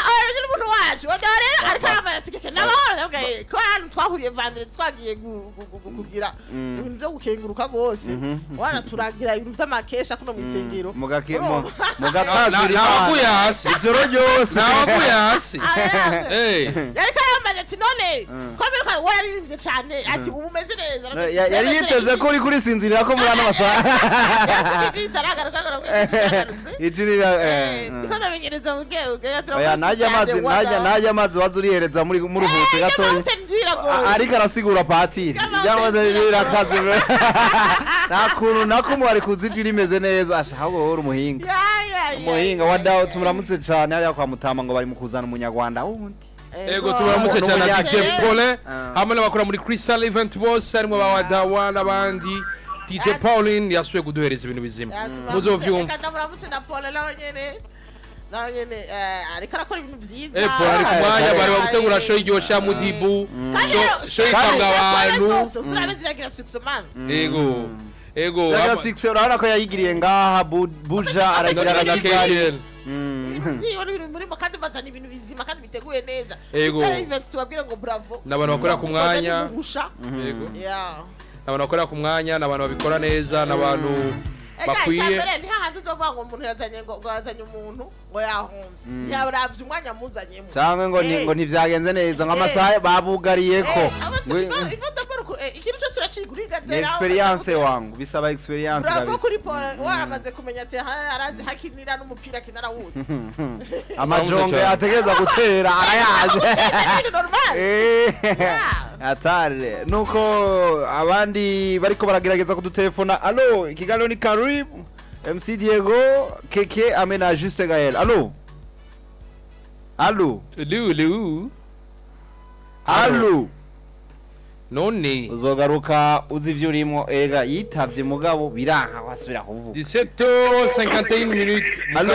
[SPEAKER 3] ari umuntu wacu wadare ariko aramayatse Keke nabahora ko hano twahuriye vandre twagiye kugira ibintu byo gukenguruka bose wana turagira ibintu by'amakesha kuno misengero
[SPEAKER 1] mugakemo
[SPEAKER 4] nabakuyasi
[SPEAKER 1] ijoro ryose
[SPEAKER 4] nabakuyasi
[SPEAKER 3] ariko aramayatse none ko biruka waririmbye cyane ati ubu meze neza
[SPEAKER 1] yari yiteze ko uri kuri sinzirira ko muri ano masaha ijirira
[SPEAKER 3] ndiko ndabinyereza ubwenge
[SPEAKER 1] najya amazi wazurihereza muri ruhutse gatoya ariko arasigura patiri yamaze birakaze nakuntu nakumwe ari kuzijira imeze neza ashaka wowe umuhinga wa dawo tumuramutse cyane hariya kwa Mutama ngo bari mu kuzana umunyarwanda wundi
[SPEAKER 4] ego tumuramutse cyane DJ Pole hamwe n'abakora muri Crystal Event bose harimo bawadawa n'abandi DJ Pauline yasuye kuduhereza ibintu bizima muzovyumva
[SPEAKER 3] ndamuramutse na Pole nawe ariko arakora ibintu byiza
[SPEAKER 4] ari kumwanya bari bagutegura show iryosha mudibu show ikanga abantu
[SPEAKER 3] turabiziragira success man
[SPEAKER 4] ego
[SPEAKER 1] Zagira 6 urabona ko yayigiriye ngaha buja aragira na Kigali
[SPEAKER 3] byibona ibintu murimo kandi bazana ibintu bizima kandi biteguye neza
[SPEAKER 4] Ego.
[SPEAKER 3] Star event tubabwire ngo bravo
[SPEAKER 4] n'abantu bakorera ku mwanya
[SPEAKER 3] yego
[SPEAKER 4] n'abantu bakorera ku mwanya n'abantu babikora neza n'abantu bakwiye
[SPEAKER 3] ni hahandi uzovuga ngo umuntu yazanye ngo yazanye umuntu ngo yahomvye ntiyaravye umwanya muzanyemo
[SPEAKER 2] cyangwa ngo ntivyagenze neza nk'amasaha babugariyeko
[SPEAKER 3] ikintu cyose uraciguriga
[SPEAKER 2] ni experience wangu bisaba experience
[SPEAKER 3] bravo
[SPEAKER 2] kabisa
[SPEAKER 3] kuri Paul waramaze kumenya ati arazi hakinira n'umupira kinarawutse
[SPEAKER 2] amajonge ategeza gutera arayaje atare nuko abandi bariko baragerageza kudutelefona allo ikiganiro ni karibu MC Diego Keke amena Juste Gaël allo allo
[SPEAKER 4] none
[SPEAKER 2] uzogaruka uzi ivyo urimo ega yitavye mugabo biranka wasubira kuvuga
[SPEAKER 4] 17h51 minutes
[SPEAKER 2] allo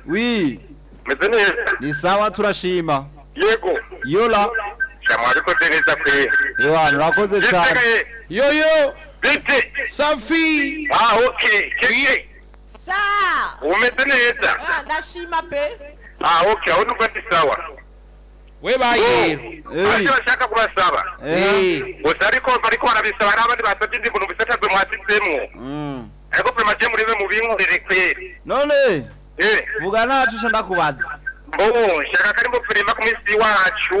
[SPEAKER 2] oui ni sawa turashima
[SPEAKER 5] yego
[SPEAKER 2] yola
[SPEAKER 5] cyamwa bikoze neza kwe
[SPEAKER 2] Yohana urakoze cyane
[SPEAKER 4] yoyo
[SPEAKER 5] bite
[SPEAKER 4] Safi
[SPEAKER 5] okay Keke
[SPEAKER 3] sa
[SPEAKER 5] umeze neza
[SPEAKER 3] ndashima pe
[SPEAKER 5] okay aho numva ndi sawa
[SPEAKER 4] we baye
[SPEAKER 5] bashaka kubasaba gusa ariko bariko barabisaba n'abandi basabye indi muntu bisatazwe mwatizemwo ariko premaje muri be mu binkorere kweri
[SPEAKER 2] none vuga nacu ndakubaza
[SPEAKER 5] shaka kari mu prema ku misi wacu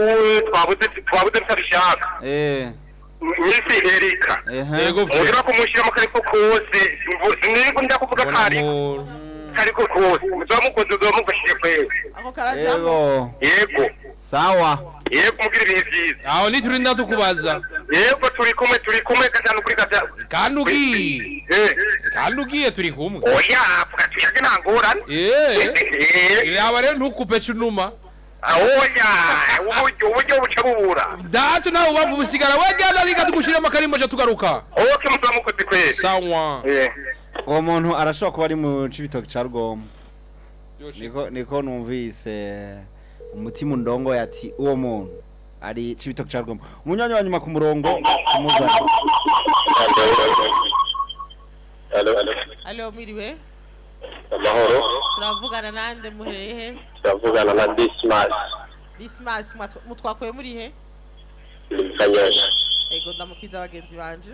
[SPEAKER 5] twabuze tutabishaka misi Erika
[SPEAKER 4] yego
[SPEAKER 5] uri kumushira mu kariko kose niba ndya kuvuga kariko kose muzamukoze uzamugashije kweri
[SPEAKER 3] ako karajamo
[SPEAKER 2] yego sawa
[SPEAKER 5] yego mugira ibihe byiza
[SPEAKER 4] aho niturinda tukubaza
[SPEAKER 5] yego turi kumwe gatanu kuri gatanu
[SPEAKER 4] kandi ugiye turi kumwe
[SPEAKER 5] oya vuga tuyage ntangorane
[SPEAKER 4] yaba rero ntukupe cunuma
[SPEAKER 5] oya uburyo buca bubura
[SPEAKER 4] ndacu nawe ubavu busigara wegenda rika tugushiramo akarimbo cyo tugaruka
[SPEAKER 5] oke muzamukoze kweri
[SPEAKER 4] sawa
[SPEAKER 2] uwo muntu arashobora kuba ari mu cibitoki ca Rugombo niko numvise umutima ndongo yati uwo muntu ari cibitoki ca Rugombo umunyanya wa nyuma ku murongo kumuzana
[SPEAKER 3] allo miriwe
[SPEAKER 5] amahoro
[SPEAKER 3] turavugana nande muherehe
[SPEAKER 5] turavugana na
[SPEAKER 3] Dismas mutwakoye muri he
[SPEAKER 5] Kanyosha
[SPEAKER 3] ego ndamukiza abagenzi banje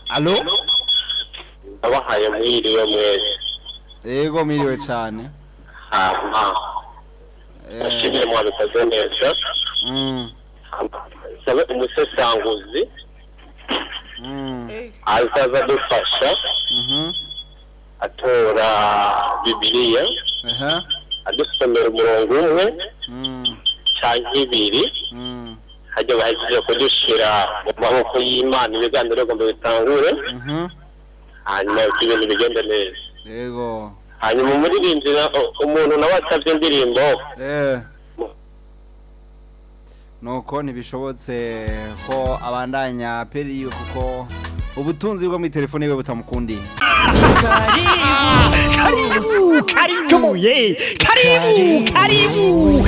[SPEAKER 2] allo
[SPEAKER 5] abahaye mwiriwe mwese
[SPEAKER 2] ego miriwe cyane
[SPEAKER 5] ashimye mwabikoze neza sabe umusesanguzi azaza dufasha atora bibiliya adusomera umurongo umwe cyangwa ibiri hajya bahejeje kudushira mu maboko y'Imana ibiganiro ngo bitangure hanyuma ibintu bigende neza
[SPEAKER 2] yego
[SPEAKER 5] hanyuma umuririmbira umuntu nawe atabye indirimbo
[SPEAKER 2] nuko ntibishobotse ko abandanya peri kuko ubutunzi bwo muri telefone iwe butamukundiye
[SPEAKER 7] karibu